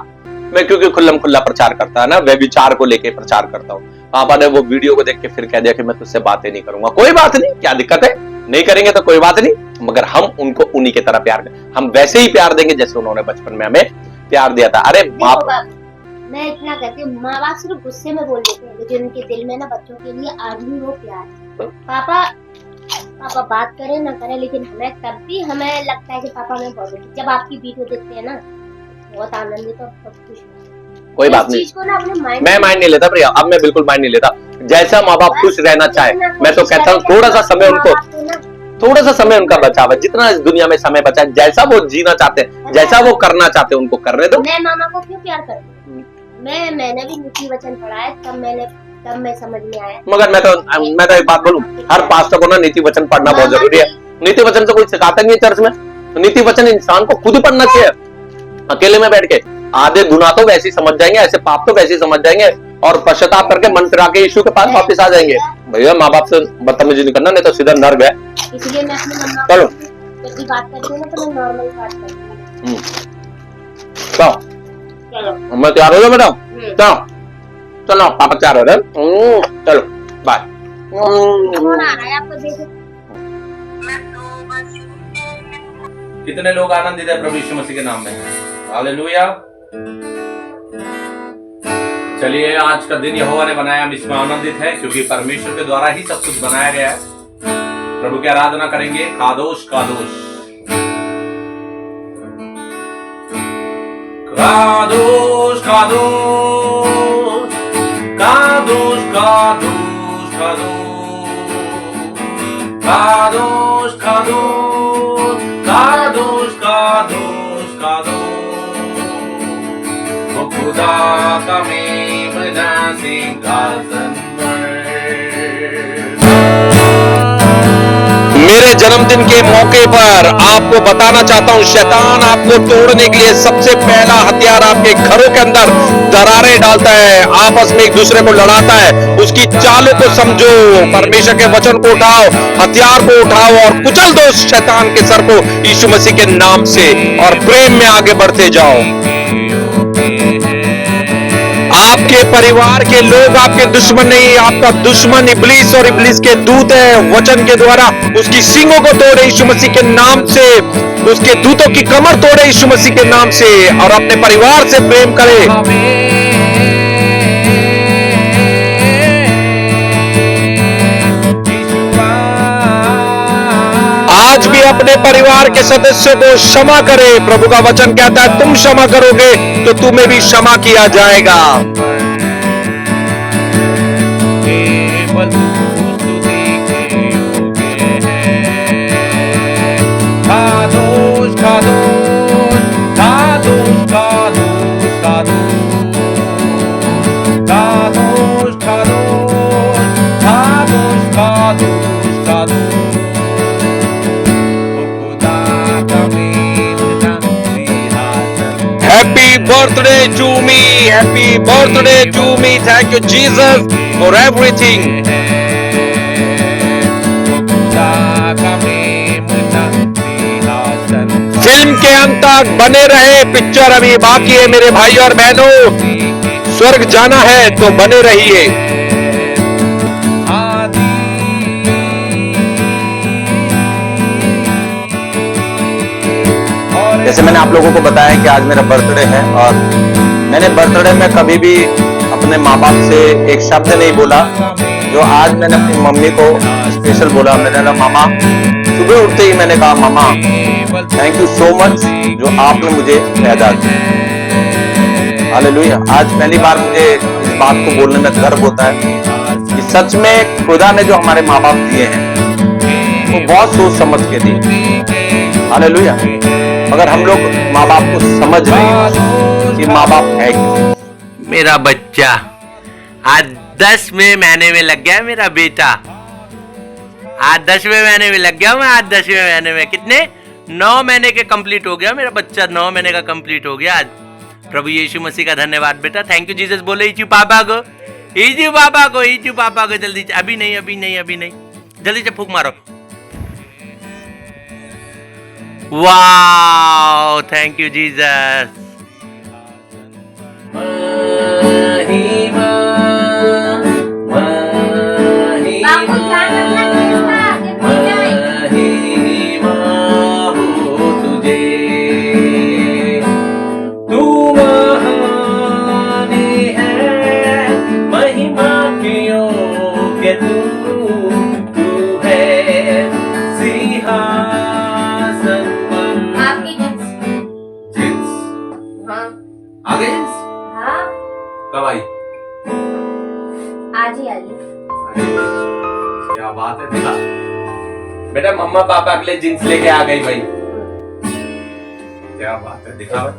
मैं क्योंकि खुल्लम खुल्ला प्रचार करता है ना, वह विचार को लेके प्रचार करता हूँ। पापा ने वो वीडियो को देख के फिर कह दिया कि मैं तुझसे बातें नहीं करूंगा। कोई बात नहीं, क्या दिक्कत है, नहीं करेंगे तो कोई बात नहीं, मगर हम उनको उन्हीं की तरह प्यार करें, हम वैसे ही प्यार देंगे जैसे उन्होंने बचपन में हमें प्यार दिया था। अरे बाप,
मैं इतना कहती हूँ, माँ बाप सिर्फ गुस्से में बोल देते हैं, लेकिन उनके दिल में ना बच्चों के लिए आज भी वो प्यार है। पापा बात करें ना करें, लेकिन हमें तब भी हमें लगता है कि पापा हमें बहुत, जब आपकी वीडियो देखते हैं ना, बहुत आनंदित और बहुत खुश होते हैं।
कोई बात नहीं, मैं माइंड नहीं लेता प्रिया, अब मैं बिल्कुल माइंड नहीं लेता। जैसा माँ बाप खुश रहना चाहे, मैं तो कहता हूँ थोड़ा सा समय उनका बचा हुआ, जितना इस दुनिया में समय बचा है, जैसा वो जीना चाहते हैं, जैसा वो करना चाहते हैं, उनको करने दो।
मैं मामा को क्यों प्यार करती हूँ, मैंने भी नीति वचन पढ़ा है, तब मैं समझ में आया।
मगर मैं तो एक बात बोलूं, हर पास्टर को ना नीति वचन पढ़ना बहुत जरूरी है। नीति वचन से कोई सिखाता नहीं है चर्च में, तो नीति वचन इंसान को खुद ही पढ़ना चाहिए, अकेले में बैठ के। आधे गुनाह तो वैसे ही समझ जाएंगे, ऐसे पाप तो वैसे ही समझ जाएंगे, और पश्चाताप करके मन फिरा के यीशु के पास वापस आ जाएंगे। भैया माँ बाप से बदतमीजी नहीं करना, नहीं तो सीधा नर्क है।
इसलिए मैं अपनी मम्मा
चलो
जब भी बात करती हूँ ना, तो मैं नॉर्मल बात करती हूँ।
चलो मैं तैयार हो गया बेटा, चलो पापा तैयार हो रहे, चलो बाय।
कौन आ रहा है आपको देखो?
कितने लोग आनंदित है प्रभु यीशु मसीह के नाम में? हालेलुया। चलिए, आज का दिन यहोवा ने बनाया, हम इसमें आनंदित है, क्योंकि परमेश्वर के द्वारा ही सब कुछ बनाया गया है। प्रभु की आराधना करेंगे। कादोश कादोश कादोश कादोश Kadosh, Kadosh, Kadosh, Kadosh, Kadosh. O Khuda ka मेमना सिंहासन पर।
मेरे जन्मदिन के मौके पर आपको बताना चाहता हूं, शैतान आपको तोड़ने के लिए सबसे पहला हथियार आपके घरों के अंदर दरारें डालता है, आपस में एक दूसरे को लड़ाता है। उसकी चालों को समझो, परमेश्वर के वचन को उठाओ, हथियार को उठाओ और कुचल दो शैतान के सर को यीशु मसीह के नाम से, और प्रेम में आगे बढ़ते जाओ। आपके परिवार के लोग आपके दुश्मन नहीं, आपका दुश्मन इब्लीस और इब्लीस के दूत है। वचन के द्वारा उसकी सींगों को तोड़े यीशु मसीह के नाम से, उसके दूतों की कमर तोड़े यीशु मसीह के नाम से, और अपने परिवार से प्रेम करे। आज भी अपने परिवार के सदस्यों को क्षमा करे। प्रभु का वचन कहता है तुम क्षमा करोगे तो तुम्हें भी क्षमा किया जाएगा। Happy birthday to me, happy birthday to me. Thank you Jesus for everything. Film के अंत तक बने रहे, पिक्चर अभी बाकी है मेरे भाई और बहनों। स्वर्ग जाना है तो बने रहिए। जैसे मैंने आप लोगों को बताया कि आज मेरा बर्थडे है, और मैंने बर्थडे में कभी भी अपने माँ बाप से एक शब्द नहीं बोला जो आज मैंने अपनी मम्मी को स्पेशल बोला। मैंने कहा मामा, सुबह उठते ही मैंने कहा मामा थैंक यू सो मच जो आपने मुझे पैदा किया। हालेलुया। आज पहली बार मुझे इस बात को बोलने में गर्व होता है कि सच में खुदा ने जो हमारे माँ बाप दिए हैं वो बहुत सोच समझ के दिए। हालेलुया। मगर हम लोग माँ बाप को समझ नहीं कि माँ बाप है क्या।
मेरा बच्चा आज 10वें महीने में लग गया, मेरा बेटा आज 10वें महीने में लग गया। मैं आज 10वें महीने में कितने 9 महीने के कंप्लीट हो गया मेरा बच्चा, 9 महीने का कंप्लीट हो गया आज। प्रभु यीशु मसीह का धन्यवाद बेटा। Thank you Jesus. बोले ईचू पापा को, ईचू पापा को, ईचू पापा को। जल्दी अभी नहीं, अभी नहीं, अभी नहीं, जल्दी से फूंक मारो। Wow, thank you Jesus.
बापू ध्यान रखना किसका आगे बढ़ जाए।
तू महान है, महिमा के योग्य तू है सिंहासन पर।
आपकी
जींस
हाँ
आ गई जींस?
हाँ
कब आई?
आज ही आई।
क्या बात है, दिखा बेटा। मम्मा पापा के लिए जींस लेके आ गई भाई। क्या बात है, दिखा भाई।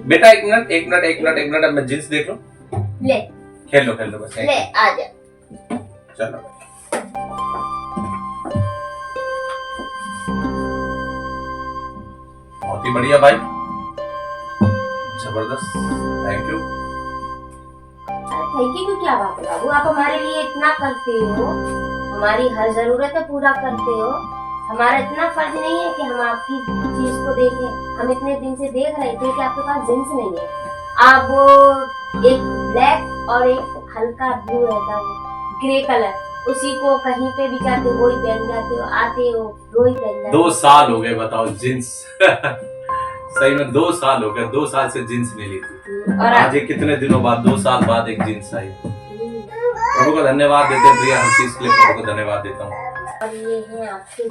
बेटा एक मिनट, एक मिनट, एक मिनट, एक मिनट, अब मैं जींस देख लूं।
ले
खेल लो बस।
ले आ जा।
चलो बहुत ही बढ़िया भाई, जबरदस्त। Thank you.
थैंक यू क्या बात है बाबू, आप हमारे लिए इतना करते हो, हमारी हर जरूरत पूरा करते हो। हमारा इतना फर्ज नहीं है कि हम आपकी चीज को देखें। हम इतने दिन से देख रहे थे कि आपके पास जींस नहीं है। आप वो एक ब्लैक और एक हल्का ब्लू रहता है, ग्रे कलर, उसी को कहीं पे भी जाते हो वही पहन जाते हो, आते हो वही पहन जाते हो।
2 साल हो गए बताओ जींस। सही में 2 साल हो गए, 2 साल से जींस नहीं ली थी, और आज ये कितने दिनों बाद, 2 साल बाद एक जींस आई। प्रभु को धन्यवाद देते हैं प्रिया, हर चीज के लिए प्रभु को धन्यवाद देता हूँ।
और ये है आपके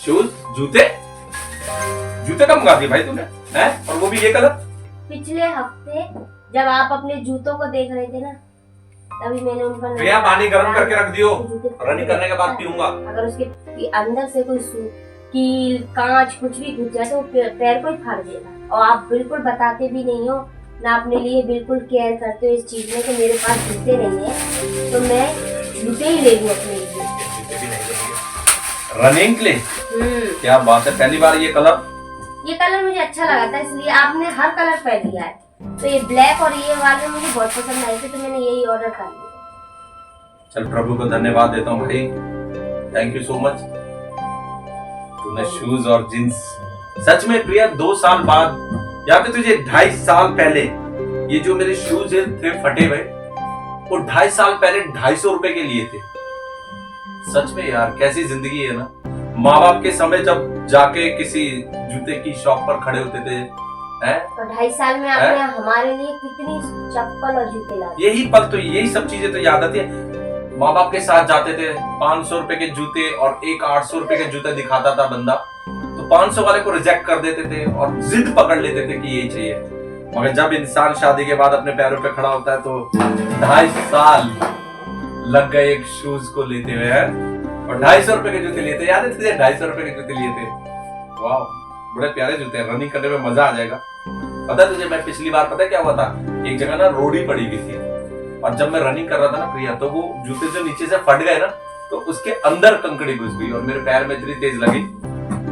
शूज, जूते, जूते कब मंगा दिए भाई तूने? हैं? और वो भी ये कलर?
पिछले हफ्ते जब आप अपने जूतों को देख रहे थे ना, तभी मैंने उन पर
भैया पानी गर्म करके रख दियो,
जूते
रनिंग करने के बाद पीऊंगा।
अगर उसके अंदर से कोई कील कांच कुछ भी घुस जाए तो पैर को ही फाड़ देगा। और आप बिल्कुल बताते भी नहीं हो ना, अपने लिए बिल्कुल केयर करते हो इस चीज में कि मेरे पास जूते नहीं है तो मैं जूते ही ले लूं अपने लिए।
रनिंग के लिए क्या बात है। पहली बार ये कलर
मुझे अच्छा लगा था, इसलिए आपने हर कलर पहन लिया है। तो ये ब्लैक और ये वाले मुझे बहुत पसंद आए थे, तो मैंने यही ऑर्डर कर लिया।
चल प्रभु को धन्यवाद देता हूँ भाई, थैंक यू सो मच। तूने शूज और जींस सच में प्रिया 2 साल बाद या फिर तुझे 2.5 साल पहले ये जो मेरे शूज थे फटे हुए, वो 2.5 साल पहले 250 रुपए के लिए थे। सच में यार कैसी जिंदगी है ना। माँ बाप के समय जब जाके किसी जूते की शॉप पर खड़े होते थे हैं,
तो 2.5 साल में आपने हमारे लिए कितनी चप्पल और जूते लाए।
यही पल तो, यही सब चीजें तो याद आती है। माँ बाप के साथ जाते थे, 500 रुपए के जूते और एक 800 रुपए के जूते दिखाता था बंदा, तो 500 वाले को रिजेक्ट कर देते थे और जिद पकड़ लेते थे कि यही चाहिए। मगर जब इंसान शादी के बाद अपने पैरों पे खड़ा होता है तो 2.5 साल लग गए एक शूज को लेते हुए हैं, और 250 रुपए के जूते लेते। याद है तुझे 250 रुपए के जूते लिए थे? वाह, बड़े प्यारे जूते हैं, रनिंग करने में मजा आ जाएगा। पता है तुझे, मैं पिछली बार पता है क्या हुआ था, एक जगह ना रोड़ी पड़ी हुई थी, और जब मैं रनिंग कर रहा था ना प्रिया, तो वो जूते जो नीचे से फट गए ना, तो उसके अंदर कंकड़ी घुस गई और मेरे पैर में इतनी तेज लगी।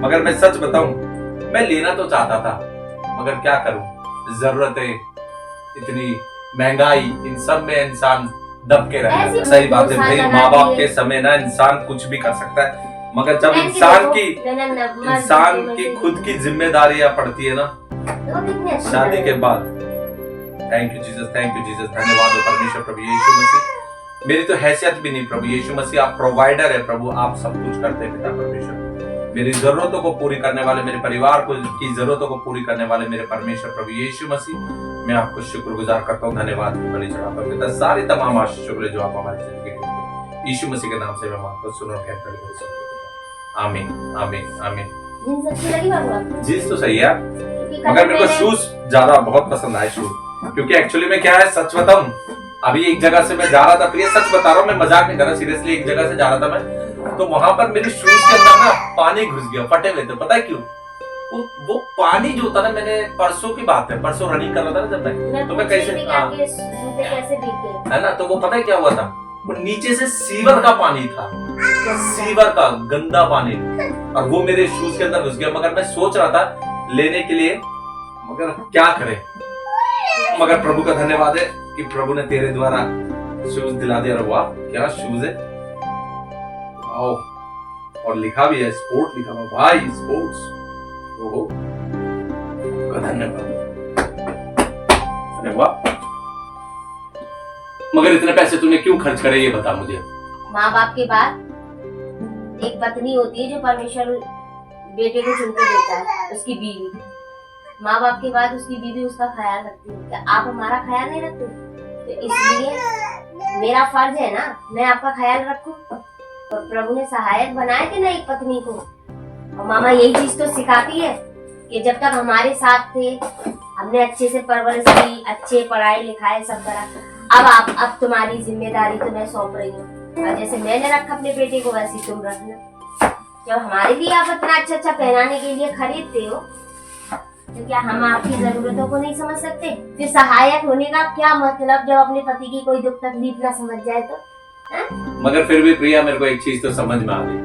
मगर मैं सच बताऊं, मैं लेना तो चाहता था, मगर क्या करूं, जरूरतें, इतनी महंगाई, इन सब में इंसान दब के रह जाता है। सही बात है भाई, माँ बाप के समय ना इंसान कुछ भी कर सकता है, मगर जब इंसान की खुद की जिम्मेदारियां पड़ती है ना शादी के बाद। Thank you Jesus, thank you Jesus, धन्यवाद हो परमेश्वर प्रभु यीशु मसीह। मेरी तो हैसियत भी नहीं प्रभु यीशु मसीह, आप प्रोवाइडर है प्रभु, आप सब कुछ करते हैं पिता परमेश्वर। मेरी जरूरतों को पूरी करने वाले, मेरे परिवार को की जरूरतों को पूरी करने वाले मेरे परमेश्वर प्रभु यीशु मसीह, मैं आपको शुक्रगुजार करता हूँ, धन्यवाद की बलि चढ़ाता हूँ पिता। सारी तमाम आशीष शुक्र जो आप हमारी जिंदगी में देते हैं, यीशु मसीह के नाम से मैं मांगता हूँ, सुनो कहकर आमीन आमीन आमीन।
जींस अच्छी लगी बाबू?
जींस तो सही है, मगर मेरे को शूज ज्यादा बहुत पसंद आए शूज, क्योंकि एक्चुअली में क्या है, सच बताऊं, अभी एक जगह से मैं जा रहा था प्रिय, सच बता रहा हूँ, मैं मजाक नहीं कर रहा, सीरियसली एक जगह से जा रहा था मैं, तो वहां पर मेरे शूज के अंदर ना पानी घुस गया, फटे हुए थे। पता है क्यों? वो पानी जो होता ना, मैंने परसों की बात है, परसों रनिंग कर रहा था ना जब मैं, तो मैं कैसे है ना, तो वो पता है क्या हुआ था, वो नीचे से सीवर का पानी था, सीवर का गंदा पानी, और वो मेरे शूज के अंदर घुस गया। मगर मैं सोच रहा था लेने के लिए, मगर क्या करें, मगर प्रभु का धन्यवाद है कि प्रभु ने तेरे द्वारा शूज दिला दिया। वाह क्या शूज है, और लिखा भी है स्पोर्ट, लिखा हुआ भाई स्पोर्ट्स। ओहो धन्यवाद, अरे वाह। मगर इतने पैसे तूने क्यों खर्च करे ये बता मुझे।
माँ बाप के बाद एक पत्नी होती है जो परमेश्वर बेटे को चुन के देता है, उसकी बीवी। माँ बाप के बाद उसकी बीवी उसका ख्याल रखती है, क्या आप हमारा ख्याल नहीं रखते? तो इसलिए मेरा फर्ज है ना, मैं आपका ख्याल रखूं। और प्रभु ने सहायक बनाया कि ना एक पत्नी को, और मामा यही चीज तो सिखाती है कि जब तक हमारे साथ थे, हमने अच्छे से परवरिश की, अच्छे पढ़ाई लिखाई सब करा, अब तुम्हारी जिम्मेदारी तो मैं सौंप रही हूँ, और जैसे मैंने रखा अपने बेटे को वैसे तुम रखना। जब हमारे लिए आप इतना अच्छा अच्छा पहनाने के लिए खरीदते हो, तो क्या हम आपकी जरूरतों को नहीं समझ सकते? फिर सहायक होने का क्या मतलब जब अपने पति की कोई दुख तकलीफ ना समझ जाए तो?
मगर फिर भी प्रिया, मेरे को एक चीज तो समझ में आ गई,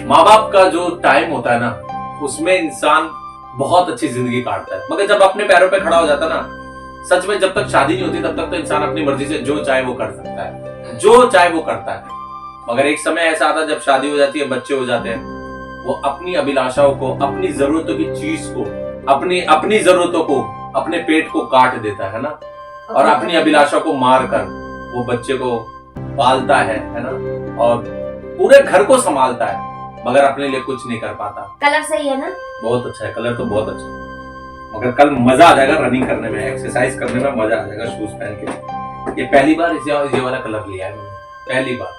माँ बाप का जो टाइम होता है ना, उसमें इंसान बहुत अच्छी जिंदगी काटता है, मगर जब अपने पैरों पे खड़ा हो जाता है ना, सच में जब तक शादी नहीं होती तब तक तो इंसान अपनी मर्जी से जो चाहे वो कर सकता है, जो चाहे वो करता है। मगर एक समय ऐसा आता है जब शादी हो जाती है, बच्चे हो जाते हैं, वो अपनी अभिलाषाओं को, अपनी जरूरतों की चीज को, अपनी जरूरतों को, अपने पेट को काट देता है ना, और अपनी अभिलाषा को मार कर वो बच्चे को पालता है ना, और पूरे घर को संभालता है, मगर अपने लिए कुछ नहीं कर पाता।
कलर सही है ना? बहुत
अच्छा है, कलर तो बहुत अच्छा है, मगर कल मजा आ जाएगा रनिंग करने में, एक्सरसाइज करने में मजा आ जाएगा शूज पहन के। ये पहली बार ये वाला कलर लिया है मैंने, पहली बार।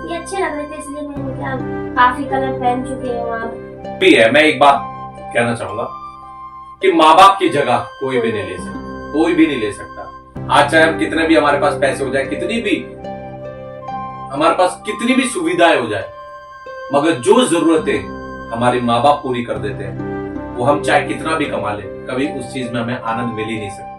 ये अच्छे लग रहे थे इसलिए मैंने क्या, काफी कलर पहन चुके हो आप
भी है। मैं एक बात कहना चाहूंगा कि माँ बाप की जगह कोई भी नहीं ले सकता। कोई भी नहीं ले सकता। आज चाहे हम कितने भी हमारे पास पैसे हो जाए, कितनी भी हमारे पास कितनी भी सुविधाएं हो जाए, मगर जो जरूरतें हमारे माँ बाप पूरी कर देते हैं, वो हम चाहे कितना भी कमा ले, कभी उस चीज में हमें आनंद मिल ही नहीं सकता।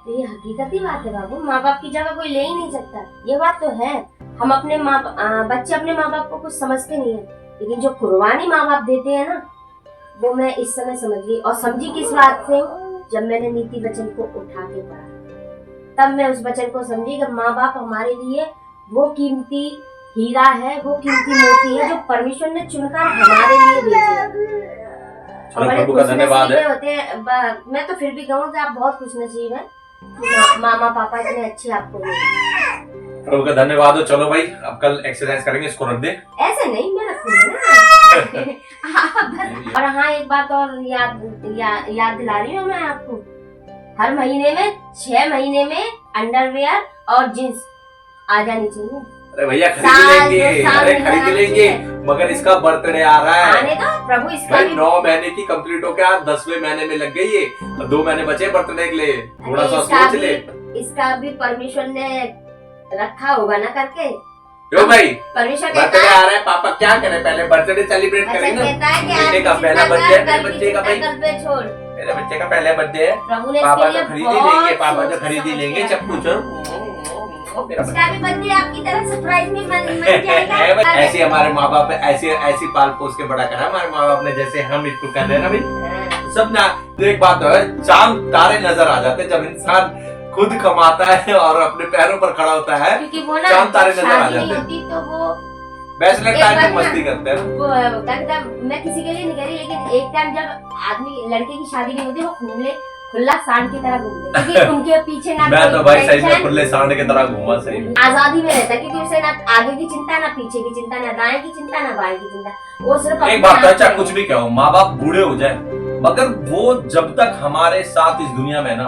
तो ये हकीकती बात है बाबू, माँ बाप की जगह कोई ले ही नहीं सकता। ये बात तो है। हम अपने बच्चे अपने माँ बाप को कुछ समझते नहीं है, लेकिन जो कुर्बानी माँ बाप देते हैं ना, वो मैं इस समय समझ गई। और समझी किस बात से, जब मैंने नीति वचन को उठा के पढ़ा, तब मैं उस वचन को समझी कि माँ बाप हमारे लिए वो कीमती हीरा है, वो कीमती मोती है जो परमेश्वर ने चुनकर हमारे लिए भेजा।
प्रभु का धन्यवाद है।
होते हैं। मैं तो फिर भी कहूँ कि आप बहुत खुशनसीब हैं, मामा पापा इतने अच्छे आपको मिले।
प्रभु का धन्यवाद हो। चलो भाई, अब कल एक्सरसाइज करेंगे, इसको रख दे।
ऐसे नहीं, मैं रखूंगी ना। और हाँ, एक बात और याद दिला रही हूँ मैं आपको, हर महीने में 6 महीने में अंडरवेयर और जींस आ जानी चाहिए।
अरे भैया खरीद लेंगे, अरे खरीद लेंगे, मगर इसका बर्थडे आ रहा है।
आने दो प्रभु, इसका
भाई
भी
9 महीने की कंप्लीट हो गया, 10वें महीने में लग गई है, 2 महीने बचे बर्थडे के लिए, थोड़ा सा सोच ले।
इसका भी परमेश्वर ने रखा होगा ना करके।
क्यों भाई,
परमेश्वर
बर्थडे आ रहा है, पापा क्या करें, पहले बर्थडे सेलिब्रेट करेंगे ना। बेटे का पहला बर्थडे है, मेरे बच्चे का भाई,
छोड़,
मेरे बच्चे का पहला बर्थडे है,
प्रभु ने
पापा
इसके
तो
लिए
खरीद ही लेंगे,
बहुत
पापा तो
सोच
खरीद ही
समझ
लेंगे
के
चप्पू चोर।
इसका भी बर्थडे आपकी तरह सरप्राइज में मन जाएगा।
ऐसे हमारे माँ बाप ऐसी पाल पोस के बड़ा करा हमारे माँ बाप ने, जैसे हम इसको कर रहे हैं ना भाई। सब ना, एक बात है, चांद तारे नजर आ जाते जब इंसान खुद कमाता है और अपने पैरों पर खड़ा होता है,
क्योंकि वो ना
चांद तारे नजर आ
शादी नहीं
जाते हैं।
होती तो वो
बैचलर
एक
टाइम
बात
में
ना,
मस्ती करते हैं।
वो मैं किसी के लिए नहीं कह रही, लेकिन एक टाइम जब आदमी लड़के की शादी नहीं होती, वो खुला सांड की तरह घूमते, क्योंकि उनके पीछे ना
मैं तो भाई सही में खुले सांड की तरह घूमा सही में।
आजादी में रहता है, क्योंकि उसे ना आगे की चिंता, ना पीछे की चिंता, ना दाएं की चिंता, ना बाएं की चिंता। वो सिर्फ
एक बात है, चाहे कुछ भी कहो, माँ बाप बूढ़े हो जाए, मगर वो जब तक हमारे साथ इस दुनिया में ना,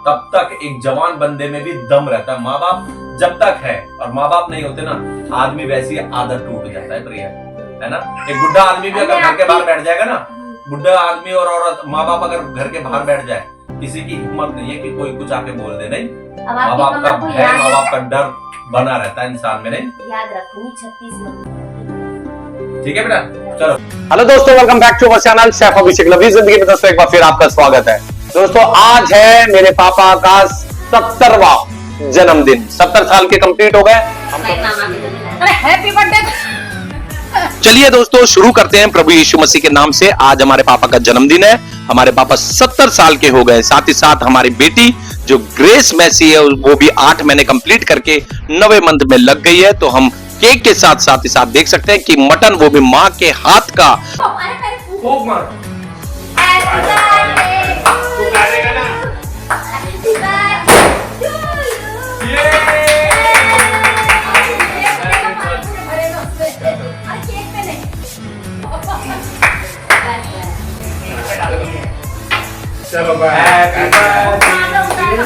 तब तक एक जवान बंदे में भी दम रहता है। माँ बाप जब तक है, और माँ बाप नहीं होते ना, आदमी वैसी आदत टूट जाता है प्रिया, है ना। एक बुढ़ा आदमी भी अगर घर के बाहर बैठ जाएगा ना, बुढ़ा आदमी और औरत, माँ बाप अगर घर के बाहर बैठ जाए, किसी की हिम्मत नहीं है कि कोई कुछ आके बोल दे। नहीं, माँ बाप का भय, माँ बाप का डर बना रहता है इंसान में। नहीं,
याद रखूंगी 36 महीने।
ठीक है बेटा, चलो।
हेलो दोस्तों, welcome back to our channel chef Abhishek. Lovely जिंदगी में दोस्तों एक बार फिर आपका स्वागत है। दोस्तों आज है मेरे पापा का 70वां जन्मदिन। 70 साल के कंप्लीट हो गए।
अरे हैप्पी बर्थडे।
चलिए दोस्तों शुरू करते हैं प्रभु यीशु मसीह के नाम से। आज हमारे पापा का जन्मदिन है। हमारे पापा 70 साल के हो गए। साथ ही साथ हमारी बेटी जो ग्रेस मैसी है, वो भी 8 महीने कंप्लीट करके 9वें मंथ में लग गई है। तो हम केक के साथ साथ ही साथ देख सकते हैं कि मटन, वो भी माँ के हाथ का।
खूब मारो। चलो हैप्पी बर्थडे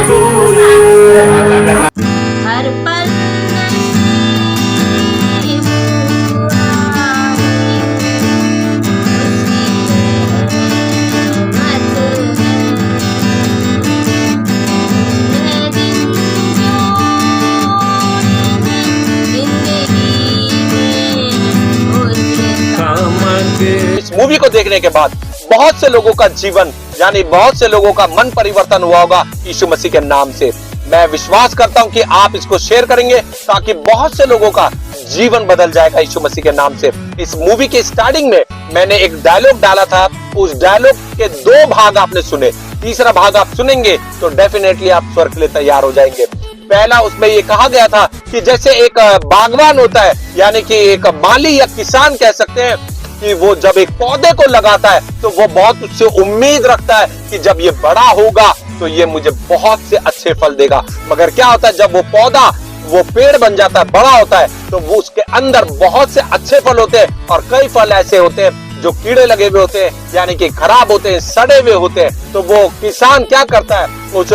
टू
हर पल
इस मूवी को देखने के बाद बहुत से लोगों का जीवन, यानी बहुत से लोगों का मन परिवर्तन हुआ होगा यीशु मसीह के नाम से। मैं विश्वास करता हूं कि आप इसको शेयर करेंगे ताकि बहुत से लोगों का जीवन बदल जाएगा यीशु मसीह के नाम से। इस मूवी के स्टार्टिंग में मैंने एक डायलॉग डाला था, उस डायलॉग के 2 भाग आपने सुने, तीसरा भाग आप सुनेंगे तो डेफिनेटली आप स्वर्ग के लिए तैयार हो जाएंगे। पहला उसमें ये कहा गया था कि जैसे एक बागवान होता है, यानी कि एक माली या किसान कह सकते हैं, कि वो जब एक पौधे को लगाता है तो वो बहुत उससे उम्मीद रखता है कि जब ये बड़ा होगा तो ये मुझे बहुत से अच्छे फल देगा। मगर क्या होता है, जब वो पौधा वो पेड़ बन जाता है, बड़ा होता है, तो वो उसके अंदर बहुत से अच्छे फल होते हैं और कई फल ऐसे होते हैं जो कीड़े लगे हुए होते हैं, यानी कि खराब होते हैं, सड़े हुए होते हैं। तो वो किसान क्या करता है, उस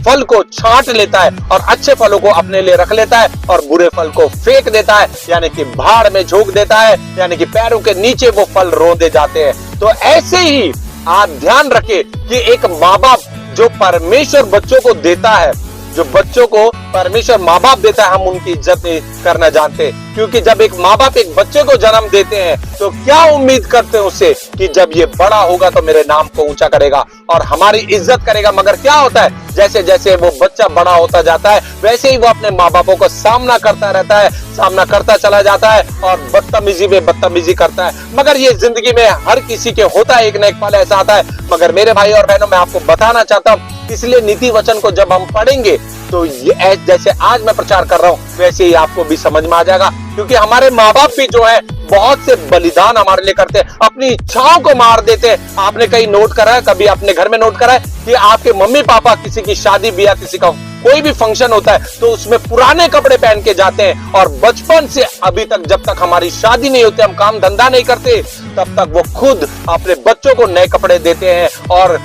फल को छांट लेता है और अच्छे फलों को अपने लिए रख लेता है और बुरे फल को फेंक देता है, यानी कि भाड़ में झोंक देता है, यानी कि पैरों के नीचे वो फल रौंदे जाते हैं। तो ऐसे ही आप ध्यान रखें कि एक माँ बाप जो परमेश्वर बच्चों को देता है, जो बच्चों को परमेश्वर माँ बाप देता है, हम उनकी इज्जत नहीं करना जानते। क्योंकि जब एक माँ बाप एक बच्चे को जन्म देते हैं तो क्या उम्मीद करते हैं उससे कि जब ये बड़ा होगा तो मेरे नाम को ऊंचा करेगा और हमारी इज्जत करेगा। मगर क्या होता है, जैसे जैसे वो बच्चा बड़ा होता जाता है वैसे ही वो अपने माँ बापों का सामना करता रहता है, सामना करता चला जाता है और बदतमीजी में बदतमीजी करता है। मगर ये जिंदगी में हर किसी के होता है, एक न एक पल ऐसा आता है। मगर मेरे भाई और बहनों, मैं आपको बताना चाहता हूँ, इसलिए नीति वचन को जब हम पढ़ेंगे तो ये जैसे आज मैं प्रचार कर रहा हूँ वैसे ही आपको भी समझ में आ जाएगा। क्योंकि हमारे माँ बाप भी जो है बहुत से बलिदान हमारे लिए करते हैं, अपनी इच्छाओं को मार देते हैं। आपने कहीं नोट करा है, कभी अपने घर में नोट करा है कि आपके मम्मी पापा किसी की शादी ब्याह, किसी का कोई भी फंक्शन होता है तो उसमें पुराने कपड़े पहन के जाते हैं और बचपन से अभी तक, जब तक हमारी शादी नहीं होती, हम काम धंधा नहीं करते, तब तक वो खुद अपने बच्चों को नए कपड़े देते हैं और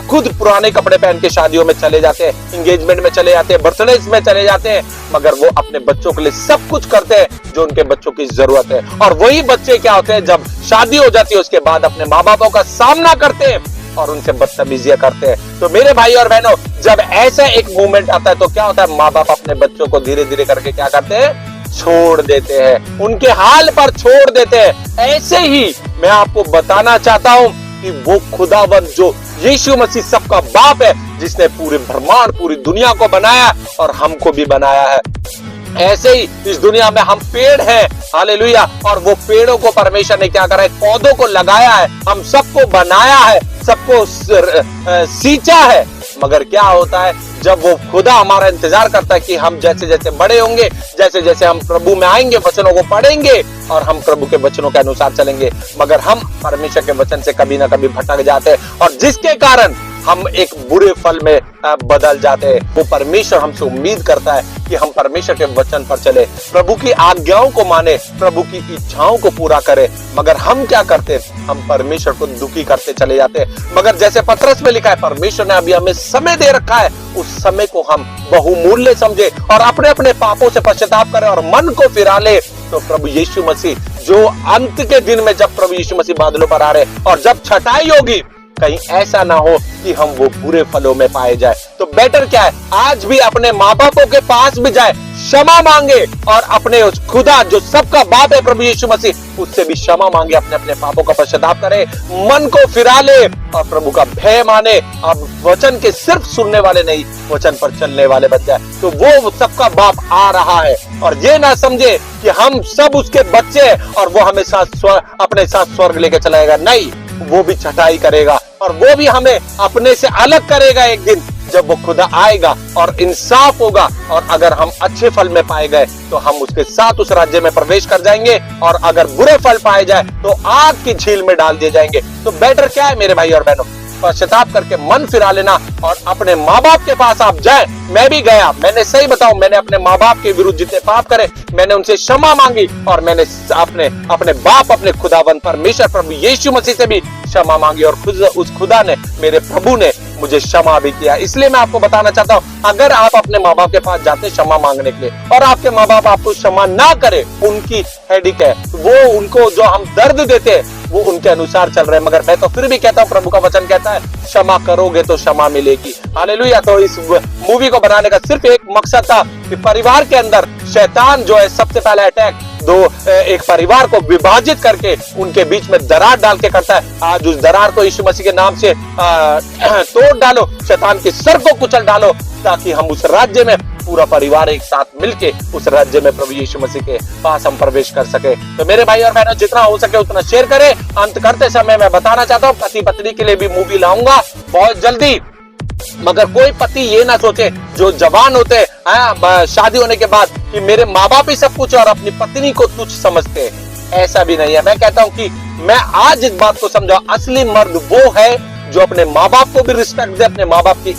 खुद पुराने कपड़े पहन के शादियों में चले जाते हैं, एंगेजमेंट में चले जाते हैं, बर्थडे में चले जाते हैं। मगर वो अपने बच्चों के लिए सब कुछ करते हैं जो उनके बच्चों की जरूरत है। और वही बच्चे क्या होते हैं, जब शादी हो जाती है उसके बाद अपने माँ बापों का सामना करते हैं और उनसे बदतमीजियां करते हैं। तो मेरे भाई और बहनों, जब ऐसा एक मूवमेंट आता है तो क्या होता है, माँ बाप अपने बच्चों को धीरे धीरे करके क्या करते हैं, छोड़ देते हैं, उनके हाल पर छोड़ देते हैं। ऐसे ही मैं आपको बताना चाहता हूं कि वो खुदावंद जो यीशु मसीह सबका बाप है, जिसने पूरे ब्रह्मांड, पूरी दुनिया को बनाया और हमको भी बनाया है, ऐसे ही इस दुनिया में हम पेड़ हैं, हालेलुया। और वो पेड़ों को परमेश्वर ने क्या करा है, पौधों को लगाया है, हम सबको बनाया है, सबको सींचा है। मगर क्या होता है, जब वो खुदा हमारा इंतजार करता है कि हम जैसे जैसे बड़े होंगे, जैसे जैसे हम प्रभु में आएंगे, वचनों को पढ़ेंगे और हम प्रभु के वचनों के अनुसार चलेंगे, मगर हम परमेश्वर के वचन से कभी ना कभी भटक जाते हैं और जिसके कारण हम एक बुरे फल में बदल जाते हैं। वो परमेश्वर हमसे उम्मीद करता है कि हम परमेश्वर के वचन पर चले, प्रभु की आज्ञाओं को माने, प्रभु की इच्छाओं को पूरा करें। मगर हम क्या करते हैं, हम परमेश्वर को दुखी करते चले जाते हैं। मगर जैसे पत्रस में लिखा है, परमेश्वर ने अभी हमें समय दे रखा है, उस समय को हम बहुमूल्य समझे और अपने अपने पापों से पश्चाताप करें और मन को फिरा ले। तो प्रभु यीशु मसीह जो अंत के दिन में, जब प्रभु यीशु मसीह बादलों पर आ रहे और जब छटाई होगी, कहीं ऐसा ना हो कि हम वो बुरे फलों में पाए जाए। तो बेटर क्या है, आज भी अपने माँ बापों के पास भी जाए, क्षमा मांगे और अपने उस खुदा जो सबका बाप है प्रभु यीशु मसीह, उससे भी क्षमा मांगे, अपने अपने पापों का पश्चाताप करे, मन को फिरा ले और प्रभु का भय माने। अब वचन के सिर्फ सुनने वाले नहीं, वचन पर चलने वाले बन जाए। तो वो सबका बाप आ रहा है और ये ना समझे कि हम सब उसके बच्चे हैं और वो हमें अपने साथ स्वर्ग लेके चलाएगा। नहीं, वो भी छटाई करेगा और वो भी हमें अपने से अलग करेगा एक दिन, जब वो खुदा आएगा और इंसाफ होगा। और अगर हम अच्छे फल में पाए गए तो हम उसके साथ उस राज्य में प्रवेश कर जाएंगे और अगर बुरे फल पाए जाए तो आग की झील में डाल दिए जाएंगे। तो बेटर क्या है मेरे भाई और बहनों, पश्चाताप करके मन फिरा लेना और अपने माँ बाप के पास आप जाएं। मैं भी गया, मैंने सही बताऊं, मैंने अपने माँ बाप के विरुद्ध जितने पाप करे, मैंने उनसे क्षमा मांगी और मैंने अपने बाप, अपने खुदावंद परमेश्वर प्रभु यीशु मसीह से भी क्षमा मांगी और खुद उस खुदा ने, मेरे प्रभु ने मुझे क्षमा भी किया। इसलिए मैं आपको बताना चाहता हूँ, अगर आप अपने माँ बाप के पास जाते क्षमा मांगने के लिए और आपके माँ बाप आपको क्षमा ना करे, उनकी हेडिक है वो, उनको जो हम दर्द देते हैं वो उनके अनुसार चल रहे हैं। मगर मैं तो फिर भी कहता हूँ, प्रभु का वचन कहता है क्षमा करोगे तो क्षमा मिलेगी। हालेलुया। तो इस मूवी को बनाने का सिर्फ एक मकसद था कि परिवार के अंदर शैतान जो है सबसे पहला अटैक एक परिवार को विभाजित करके उनके बीच में दरार डाल के करता है। आज उस दरार को यीशु मसीह के नाम से तोड़ डालो, शैतान के सर को कुचल डालो, ताकि हम उस राज्य में पूरा परिवार एक साथ मिलके उस राज्य में प्रभु यीशु मसीह के पास हम प्रवेश कर सके। तो मेरे भाई और बहनों, जितना हो सके उतना शेयर करें। अंत करते समय मैं बताना चाहता हूँ, पति पत्नी के लिए भी मूवी लाऊंगा बहुत जल्दी। मगर कोई पति ये ना सोचे जो जवान होते हैं शादी होने के बाद कि मेरे माँ बाप ही सब कुछ और अपनी पत्नी को तुच्छ समझते हैं। ऐसा भी नहीं है। मैं कहता हूँ कि मैं आज इस बात को समझा, असली मर्द वो है जो अपने माँ बाप को भी रिस्पेक्ट दे, अपने माँ बाप की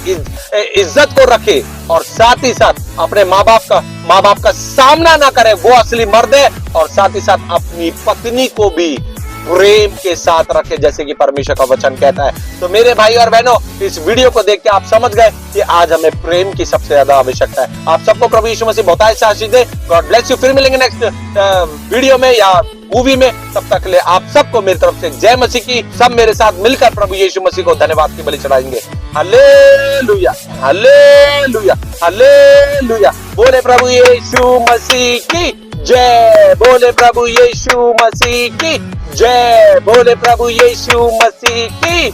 इज्जत को रखे और साथ ही साथ अपने माँ बाप का सामना ना करे, वो असली मर्द है। और साथ ही साथ अपनी पत्नी को भी प्रेम के साथ रखे, जैसे कि परमेश्वर का वचन कहता है। तो मेरे भाई और बहनों, इस वीडियो को देख के आप समझ गए कि आज हमें प्रेम की सबसे ज्यादा आवश्यकता है। आप सबको प्रभु यीशु मसीह बहुत ही आशीष दे। God bless you. फिर मिलेंगे नेक्स्ट वीडियो में या मूवी में। तब तक के लिए आप सबको मेरी तरफ से जय मसीह की। सब मेरे साथ मिलकर प्रभु यीशु मसीह को धन्यवाद की बलि चढ़ाएंगे। Hallelujah, hallelujah, hallelujah. बोले प्रभु यीशु मसीह की जय, बोले प्रभु यीशु मसीह की जय, बोले प्रभु यीशु मसीह की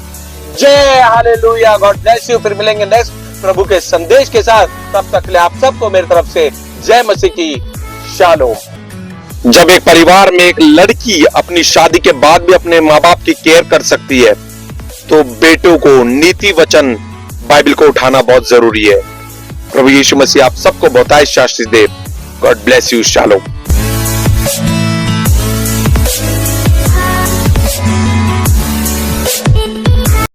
जय। हालेलुया। God bless you. फिर मिलेंगे नेक्स्ट प्रभु के संदेश के साथ। तब तक के लिए आप सबको मेरी तरफ से जय मसीह की। शालोम।
जब एक परिवार में एक लड़की अपनी शादी के बाद भी अपने माँ बाप की केयर कर सकती है, तो बेटों को नीति वचन बाइबल को उठाना बहुत जरूरी है। प्रभु यीशु मसीह आप सबको बहुत आशीष दे। God bless you. शालोम।